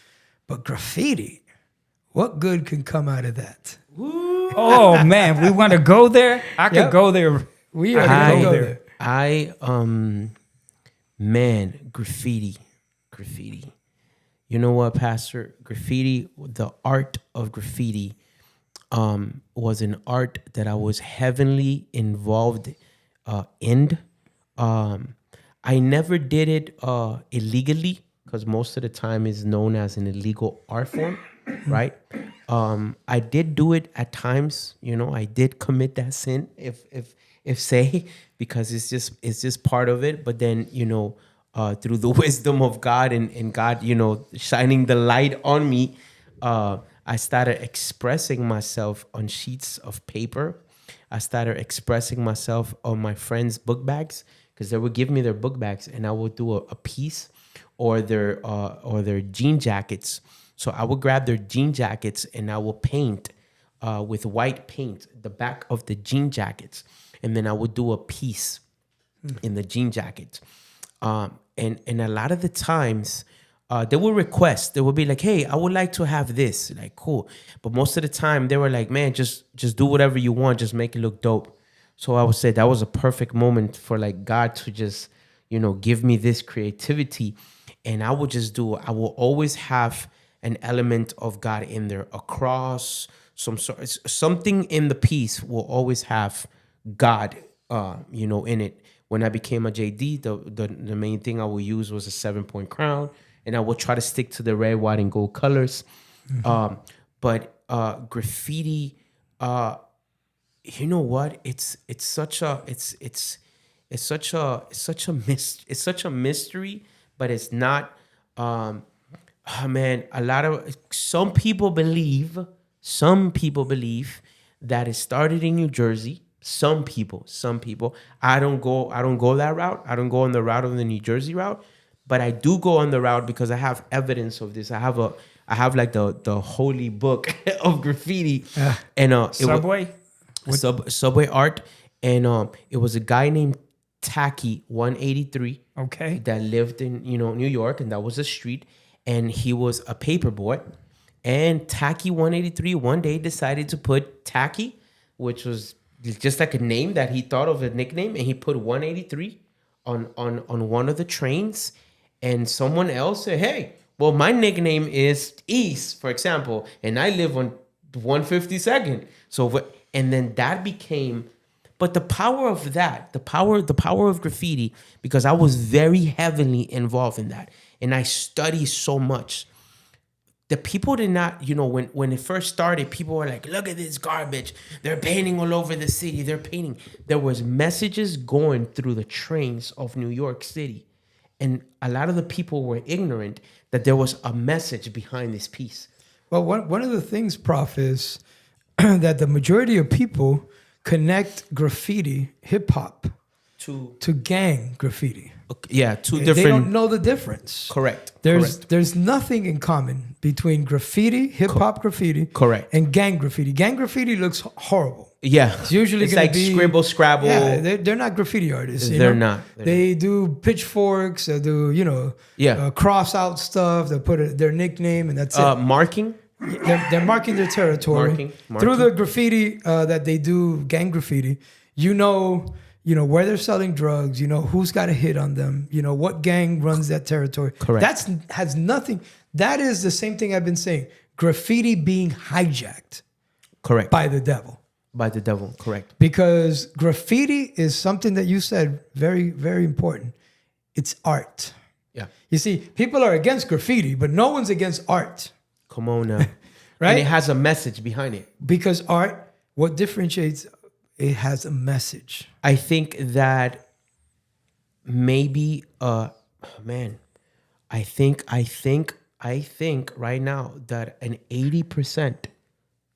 But graffiti, what good can come out of that? Oh, man, we want to go there? I could go there. We are going to go there. Graffiti. You know what, Pastor? Graffiti, the art of graffiti was an art that I was heavily involved end. I never did it illegally, because most of the time is known as an illegal art form, right? I did do it at times. I did commit that sin, if say, because it's just part of it. But then through the wisdom of God and God, shining the light on me, I started expressing myself on sheets of paper. I started expressing myself on my friends' book bags, because they would give me their book bags and I would do a piece, or their jean jackets. So I would grab their jean jackets and I will paint with white paint the back of the jean jackets, and then I would do a piece in the jean jackets. And a lot of the times, they would request. They would be like, "Hey, I would like to have this." Like, cool. But most of the time, they were like, "Man, just do whatever you want. Just make it look dope." So I would say that was a perfect moment for like God to just, give me this creativity, and I will always have an element of God in there, a cross, something in the piece will always have God, in it. When I became a JD, the main thing I would use was a 7-point crown, and I would try to stick to the red, white, and gold colors. But graffiti, you know what? It's such a mystery, but it's not. Man, some people believe that it started in New Jersey. Some people. I don't go that route. I don't go on the route of the New Jersey route, but I do go on the route because I have evidence of this. I have like the holy book of graffiti, and Subway? Subway art, and it was a guy named Tacky 183. Okay. That lived in New York, and that was a street, and he was a paper boy. And Tacky 183 one day decided to put Tacky, which was just like a name that he thought of, a nickname, and he put 183 on one of the trains. And someone else said, "Hey, well, my nickname is East, for example, and I live on 152nd." And then that became, but the power of that, the power of graffiti, because I was very heavily involved in that, and I study so much. The people did not, when it first started, people were like, "Look at this garbage. They're painting all over the city. They're painting." There was messages going through the trains of New York City. And a lot of the people were ignorant that there was a message behind this piece. Well, one of the things, Prof, is that the majority of people connect graffiti, hip hop, to gang graffiti. Yeah, two They different. don't know the difference. Correct. There's nothing in common between graffiti, hip hop graffiti, correct, and gang graffiti. Gang graffiti looks horrible. Yeah, it's usually it's gonna like be scribble, scrabble. Yeah, they're not graffiti artists. They're not. They do pitchforks. They do cross out stuff. They put their nickname, and that's it. Marking. They're marking their territory. Marking. Through the graffiti that they do, gang graffiti. Where they're selling drugs. Who's got a hit on them. What gang runs that territory. Correct. Has nothing. That is the same thing I've been saying. Graffiti being hijacked. Correct. By the devil. By the devil. Correct. Because graffiti is something that you said very, very important. It's art. Yeah. You see, people are against graffiti, but no one's against art. Come on now. Right? And it has a message behind it. Because art, what differentiates, it has a message. I think that maybe, I think right now that an 80%,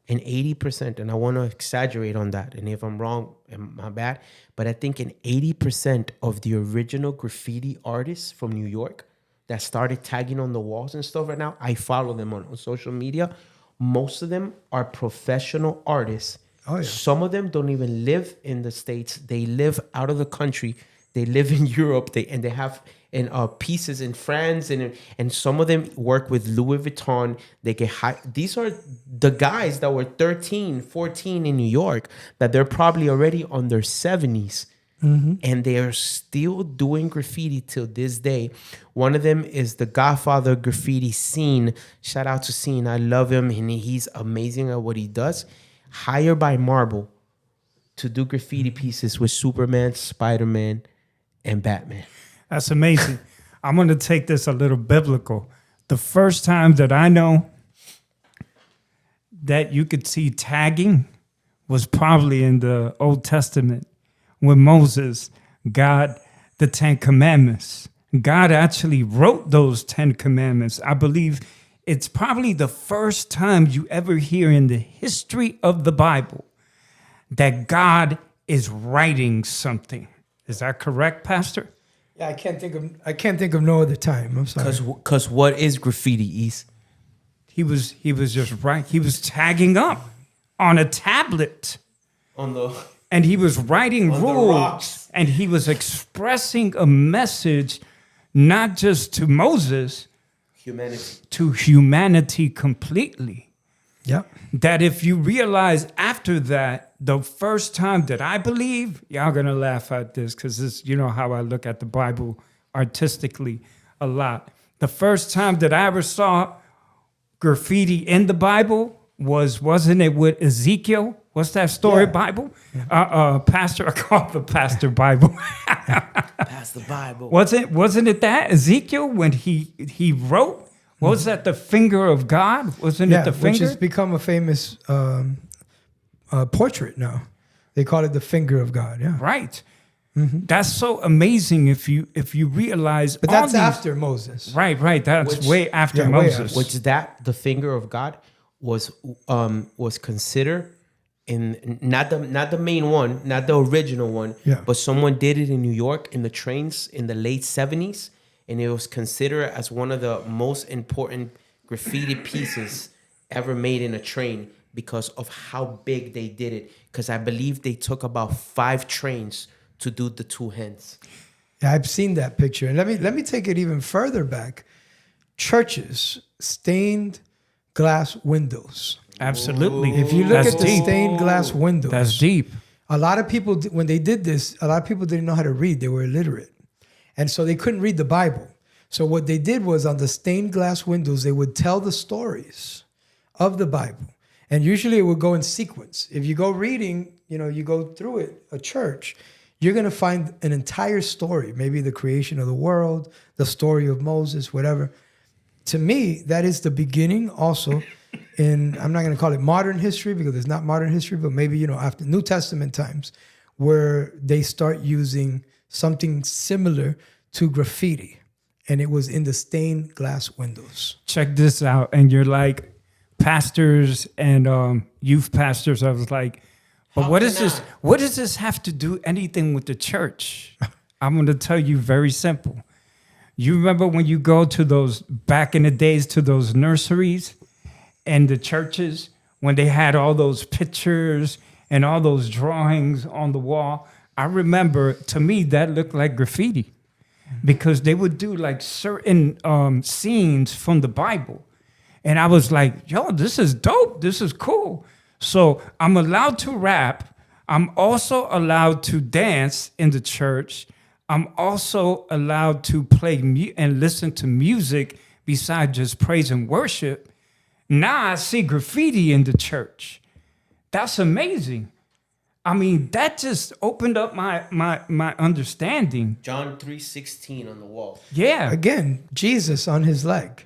and I want to exaggerate on that, and if I'm wrong, my bad, but I think an 80% of the original graffiti artists from New York that started tagging on the walls and stuff right now, I follow them on social media. Most of them are professional artists. Oh, yeah. Some of them don't even live in the States. They live out of the country. They live in Europe. They have pieces in France, and some of them work with Louis Vuitton. They get high. These are the guys that were 13, 14 in New York, that they're probably already on their 70s. Mm-hmm. And they are still doing graffiti till this day. One of them is the godfather of graffiti, Scene. Shout out to Scene. I love him, and he's amazing at what he does. Higher by Marble. to do graffiti pieces with Superman, Spider-Man, and Batman. That's amazing. I'm going to take this a little biblical. The first time that I know that you could see tagging was probably in the Old Testament when Moses got the 10 Commandments. God actually wrote those 10 Commandments. I believe it's probably the first time you ever hear in the history of the Bible that God is writing something. Is that correct, Pastor? Yeah, I can't think of no other time. I'm sorry. Because what is graffiti, East? He was just right. He was tagging up on a tablet. And he was writing rules. And he was expressing a message not just to Moses, to humanity completely. Yeah. That if you realize after that, the first time that I believe, y'all gonna laugh at this because this, you know how I look at the Bible artistically a lot. The first time that I ever saw graffiti in the Bible wasn't it with Ezekiel? What's that story, Yeah. Bible? Pastor, I call it the Pastor Bible. That's the Bible. Wasn't it that Ezekiel when he wrote? What was that, the finger of God? Wasn't it the finger? Which has become a famous portrait now. They call it the finger of God. Yeah, Right. That's so amazing if you realize. but all that's these- after Moses. Right. That's Which- way after yeah, way Moses. after. Which that the finger of God was considered in not the main one, not the original one, Yeah. but someone did it in New York in the trains in the late 70s, and it was considered as one of the most important graffiti pieces ever made in a train because of how big they did it. Because I believe they took about 5 trains to do the 2 hands. Yeah, I've seen that picture. And let me take it even further back. Churches, stained glass windows. Absolutely. If you look That's at the deep. stained glass windows, That's deep. a lot of people, when they did this, a lot of people didn't know how to read. They were illiterate. And so they couldn't read the Bible. So what they did was on the stained glass windows, they would tell the stories of the Bible. And usually it would go in sequence. If you go reading, you go through it, a church, you're going to find an entire story, maybe the creation of the world, the story of Moses, whatever. To me, that is the beginning also in, I'm not going to call it modern history because it's not modern history, but maybe, after New Testament times where they start using something similar to graffiti. And it was in the stained glass windows. Check this out. And you're like, pastors and youth pastors, I was like, but what is this? What does this have to do anything with the church? I'm going to tell you very simple. You remember when you go to those, back in the days, to those nurseries and the churches, when they had all those pictures and all those drawings on the wall? I remember, to me, that looked like graffiti because they would do like certain scenes from the Bible. And I was like, yo, this is dope. This is cool. So I'm allowed to rap. I'm also allowed to dance in the church. I'm also allowed to play and listen to music besides just praise and worship. Now I see graffiti in the church. That's amazing. I mean, that just opened up my understanding. John 3:16 on the wall. Yeah. Again, Jesus on his leg.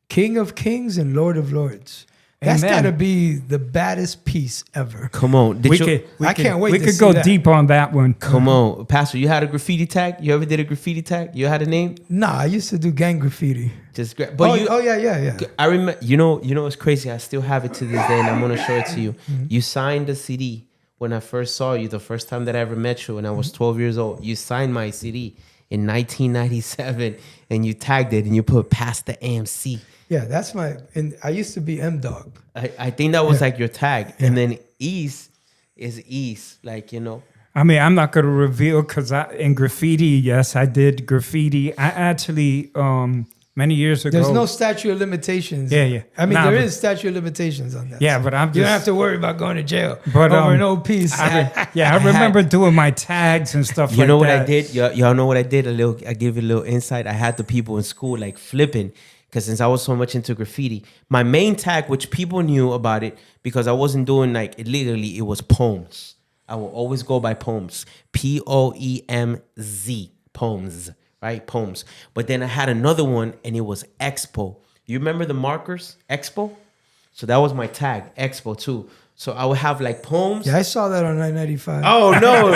King of kings and Lord of lords. That's Amen. got to be the baddest piece ever. Come on. I can't wait We to could see go that. deep on that one. Come on. Pastor, you had a graffiti tag? You ever did a graffiti tag? You had a name? Nah, I used to do gang graffiti. Just but Yeah. I remember, it's crazy. I still have it to this day, and I'm gonna show it to you. You signed a CD when I first saw you, the first time that I ever met you, when I was 12 years old. You signed my CD in 1997, and you tagged it, and you put "Past the AMC." Yeah, that's and I used to be M-Dog. I think that was like your tag, and then East is East, I mean, I'm not going to reveal because in graffiti, yes, I did graffiti. I actually, many years ago. There's no statute of limitations. Yeah. I mean, Nah, there but- is statute of limitations on that. Yeah, but I'm just. You don't have to worry about going to jail But, over no peace. I remember doing my tags and stuff like that. You know what I did? Y'all know what I did? I give you a little insight. I had the people in school like flipping because since I was so much into graffiti, my main tag, which people knew about it because I wasn't doing like illegally, it was poems. I will always go by Poems. Poemz. Poems, right? Poems. But then I had another one, and it was Expo. You remember the markers? Expo? So that was my tag, Expo too. So I would have like poems. Yeah, I saw that on 995. Oh, no.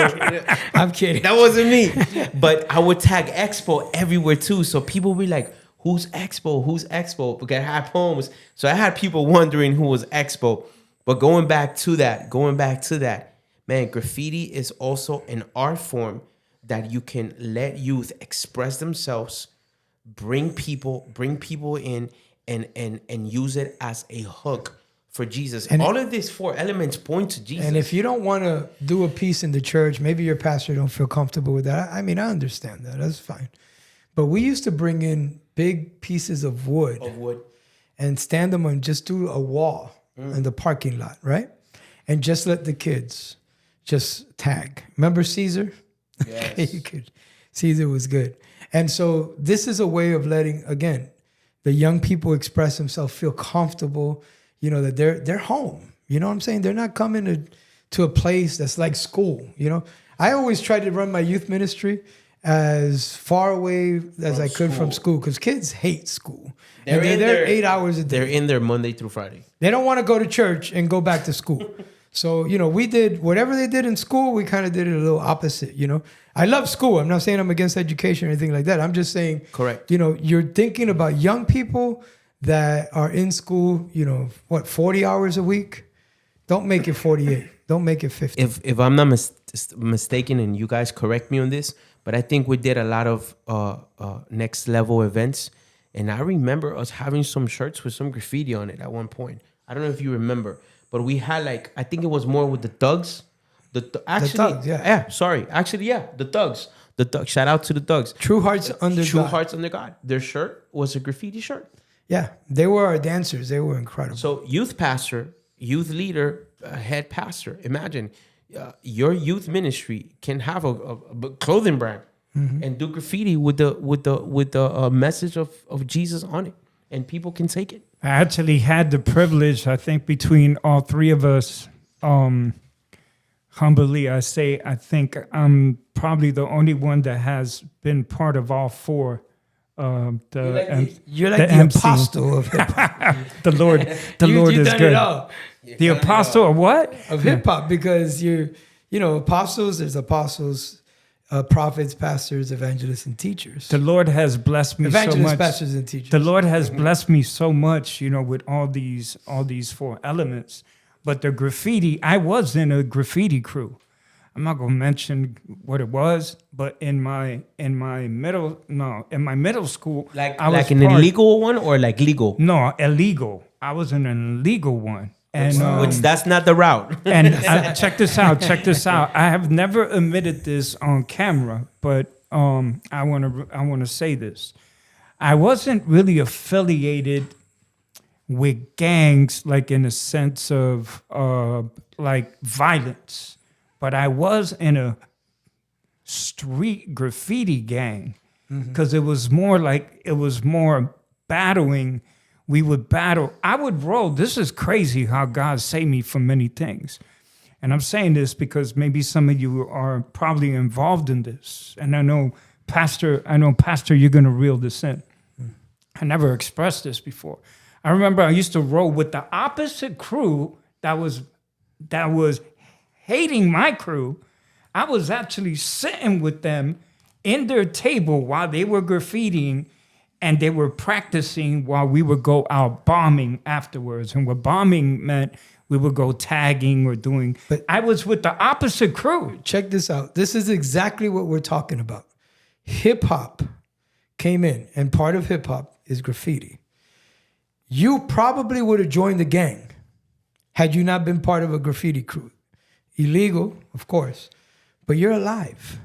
I'm kidding. That wasn't me. But I would tag Expo everywhere too. So people would be like, who's Expo? Who's Expo? Because I had poems. So I had people wondering who was Expo. But going back to that, man, graffiti is also an art form that you can let youth express themselves, bring people in, and use it as a hook for Jesus. And all of these 4 elements point to Jesus. And if you don't want to do a piece in the church, maybe your pastor don't feel comfortable with that. I mean, I understand that. That's fine. But we used to bring in big pieces of wood. And stand them and just do a wall in the parking lot, right? And just let the kids just tag. Remember Caesar? Yes. Caesar was good. And so this is a way of letting, again, the young people express themselves, feel comfortable, you know, that they're home. You know what I'm saying? They're not coming to a place that's like school, you know? I always try to run my youth ministry as far away as I could from school, because kids hate school. They're there 8 hours a day. They're in there Monday through Friday. They don't want to go to church and go back to school. So, you know, we did whatever they did in school, we kind of did it a little opposite, you know. I love school. I'm not saying I'm against education or anything like that. I'm just saying, correct. You know, you're thinking about young people that are in school, you know, 40 hours a week? Don't make it 48. Don't make it 50. If I'm not mistaken, and you guys correct me on this, but I think we did a lot of next level events. And I remember us having some shirts with some graffiti on it at one point. I don't know if you remember, but we had like, I think it was more with the thugs. The Thugs, yeah. The thugs. The thugs. Shout out to the thugs. True Hearts Under True God. Hearts Under God. Their shirt was a graffiti shirt. Yeah, they were our dancers. They were incredible. So youth pastor, youth leader, head pastor. Imagine your youth ministry can have a clothing brand and do graffiti with the message of Jesus on it, and people can take it. I actually had the privilege, I think, between all 3 of us, humbly, I say, I think I'm probably the only one that has been part of all 4. You're like the apostle of hip hop. The Lord is good. The apostle of what? Of hip hop, because you know, apostles. There's apostles, prophets, pastors, evangelists, and teachers. The Lord has blessed me so much. Evangelists, pastors, and teachers. The Lord has blessed me so much, you know, with all these 4 elements. But the graffiti, I was in a graffiti crew. I'm not gonna mention what it was, but in my middle school, I was an illegal one or like legal? No, illegal. I was in an illegal one, and which that's not the route. And check this out. I have never admitted this on camera, but I want to say this. I wasn't really affiliated with gangs, like in a sense of like violence. But I was in a street graffiti gang because it was more battling. We would battle. I would roll. This is crazy how God saved me from many things. And I'm saying this because maybe some of you are probably involved in this. And I know, Pastor, you're going to reel this in. I never expressed this before. I remember I used to roll with the opposite crew that was hating my crew. I was actually sitting with them in their table while they were graffitiing, and they were practicing while we would go out bombing afterwards. And what bombing meant, we would go tagging or doing. But I was with the opposite crew. Check this out. This is exactly what we're talking about. Hip hop came in, and part of hip hop is graffiti. You probably would have joined the gang had you not been part of a graffiti crew. Illegal, of course, but you're alive.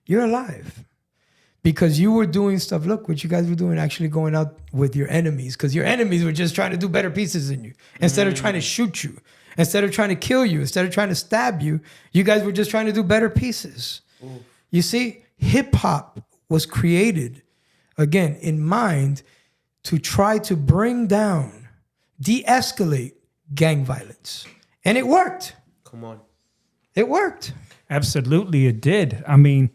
You're alive because you were doing stuff. Look what you guys were doing, actually going out with your enemies, because your enemies were just trying to do better pieces than you. Instead of trying to shoot you, instead of trying to kill you, instead of trying to stab you, you guys were just trying to do better pieces. You see, hip hop was created, again, in mind to try to bring down, de-escalate gang violence. And it worked. Come on. It worked. Absolutely, it did. I mean,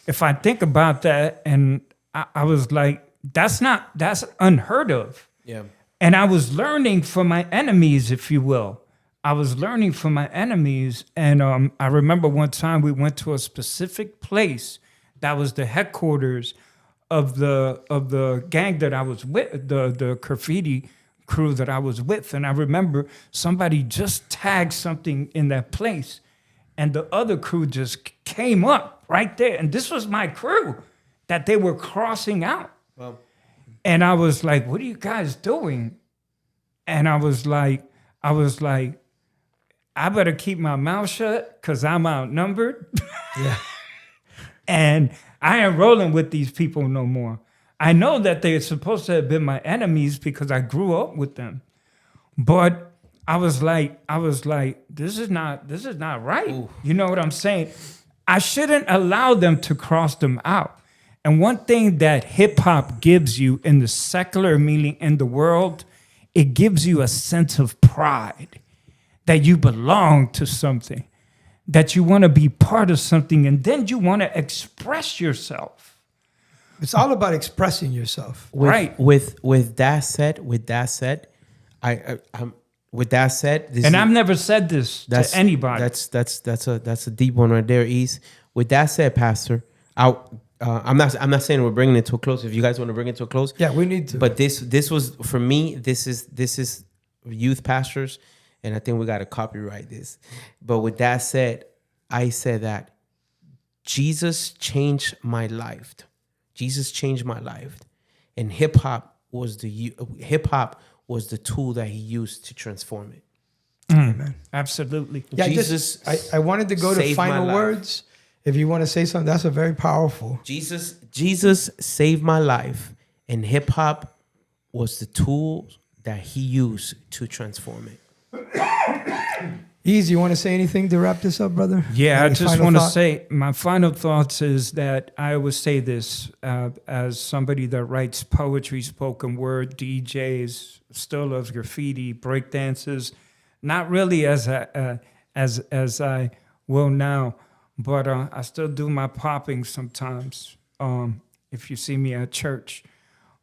if I think about that, and I was like, that's unheard of. Yeah. And I was learning from my enemies, if you will. I was learning from my enemies. And I remember one time we went to a specific place that was the headquarters of the gang that I was with, the graffiti crew that I was with. And I remember somebody just tagged something in that place. And the other crew just came up right there. And this was my crew that they were crossing out. Well, And I was like, what are you guys doing? And I was like, I better keep my mouth shut because I'm outnumbered. Yeah. And I ain't rolling with these people no more. I know that they're supposed to have been my enemies because I grew up with them. But I was like, this is not right. Ooh. You know what I'm saying? I shouldn't allow them to cross them out. And one thing that hip hop gives you in the secular meaning in the world, it gives you a sense of pride that you belong to something, that you want to be part of something, and then you want to express yourself. It's all about expressing yourself. Right. With that said, this And I've never said this to anybody. That's a deep one right there, East. With that said, Pastor, I'm not saying we're bringing it to a close. If you guys want to bring it to a close, Yeah, we need to. But this was for me. This is youth pastors, and I think we got to copyright this. But with that said, I said that Jesus changed my life. Jesus changed my life, and hip hop was the tool that he used to transform it. Amen. Absolutely. Yeah, Jesus I wanted to go to saved my final life. words. If you want to say something, that's a very powerful. Jesus saved my life, and hip hop was the tool that he used to transform it. Easy, you want to say anything to wrap this up, brother? Yeah, I Any just final want to thought? say my final thoughts is that I always say this as somebody that writes poetry, spoken word, DJs, still loves graffiti, break dances, not really as I will now, but I still do my popping sometimes. If you see me at church,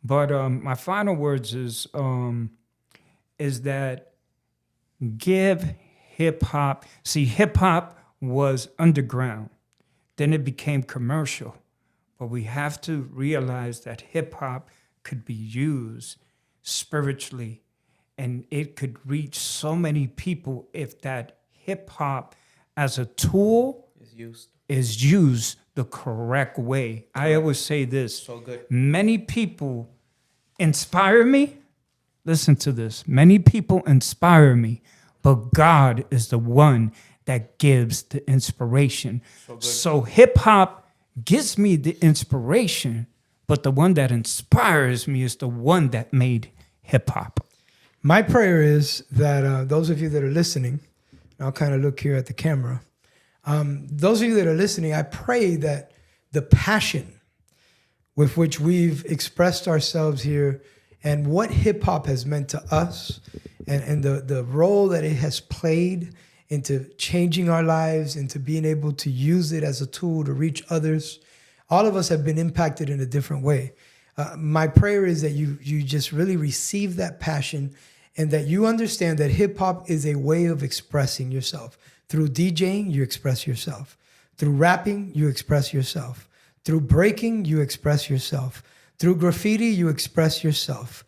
but my final words is that give hip hop. See, hip hop was underground. Then it became commercial. But we have to realize that hip hop could be used spiritually, and it could reach so many people if that hip hop as a tool is used the correct way. I always say this. So good. Many people inspire me. Listen to this. Many people inspire me, but God is the one that gives the inspiration. So hip hop gives me the inspiration, but the one that inspires me is the one that made hip hop. My prayer is that those of you that are listening, I'll kind of look here at the camera. Those of you that are listening, I pray that the passion with which we've expressed ourselves here and what hip hop has meant to us and the role that it has played into changing our lives, into being able to use it as a tool to reach others. All of us have been impacted in a different way. My prayer is that you just really receive that passion and that you understand that hip hop is a way of expressing yourself. Through DJing, you express yourself. Through rapping, you express yourself. Through breaking, you express yourself. Through graffiti, you express yourself.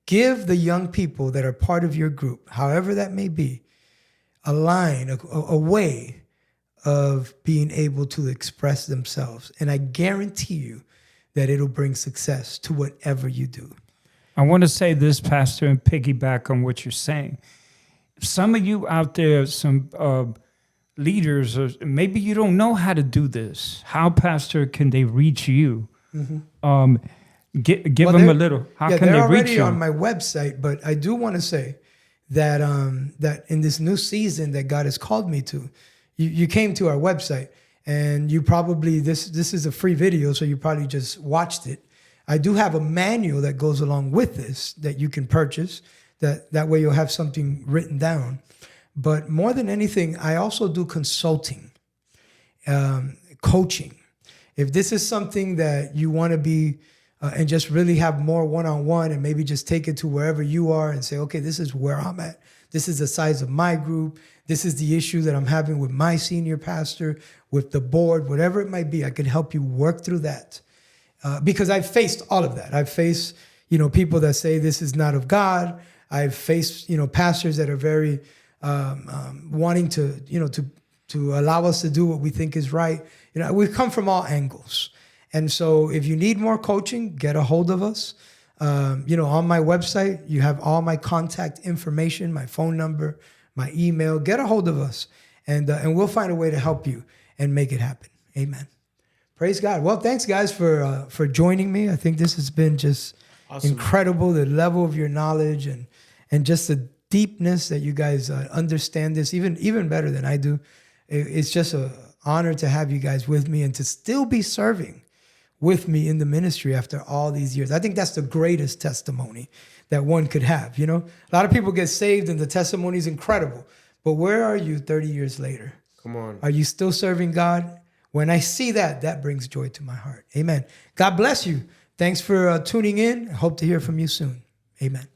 Give the young people that are part of your group, however that may be, a line, a way of being able to express themselves. And I guarantee you that it'll bring success to whatever you do. I want to say this, Pastor, and piggyback on what you're saying. Some of you out there, some leaders, or maybe you don't know how to do this. How, Pastor, can they reach you? Mm-hmm. Give them a little. How can they reach you? They're already on my website, but I do want to say that that in this new season that God has called me to, you came to our website and you probably, this is a free video, so you probably just watched it. I do have a manual that goes along with this that you can purchase. That way you'll have something written down. But more than anything, I also do consulting, coaching. If this is something that you want to be and just really have more one-on-one and maybe just take it to wherever you are and say, okay, this is where I'm at. This is the size of my group. This is the issue that I'm having with my senior pastor, with the board, whatever it might be. I can help you work through that because I've faced all of that. I've faced, people that say this is not of God. I've faced, pastors that are very wanting to, to allow us to do what we think is right. We've come from all angles. And so if you need more coaching, get a hold of us. On my website, you have all my contact information, my phone number, my email. Get a hold of us, and we'll find a way to help you and make it happen. Amen. Praise God. Well, thanks, guys, for joining me. I think this has been just awesome. Incredible, the level of your knowledge and just the deepness that you guys understand this even better than I do. It's just an honor to have you guys with me and to still be serving with me in the ministry after all these years. I think that's the greatest testimony that one could have. A lot of people get saved and the testimony is incredible. But where are you 30 years later? Come on. Are you still serving God? When I see that brings joy to my heart. Amen. God bless you. Thanks for tuning in. I hope to hear from you soon. Amen.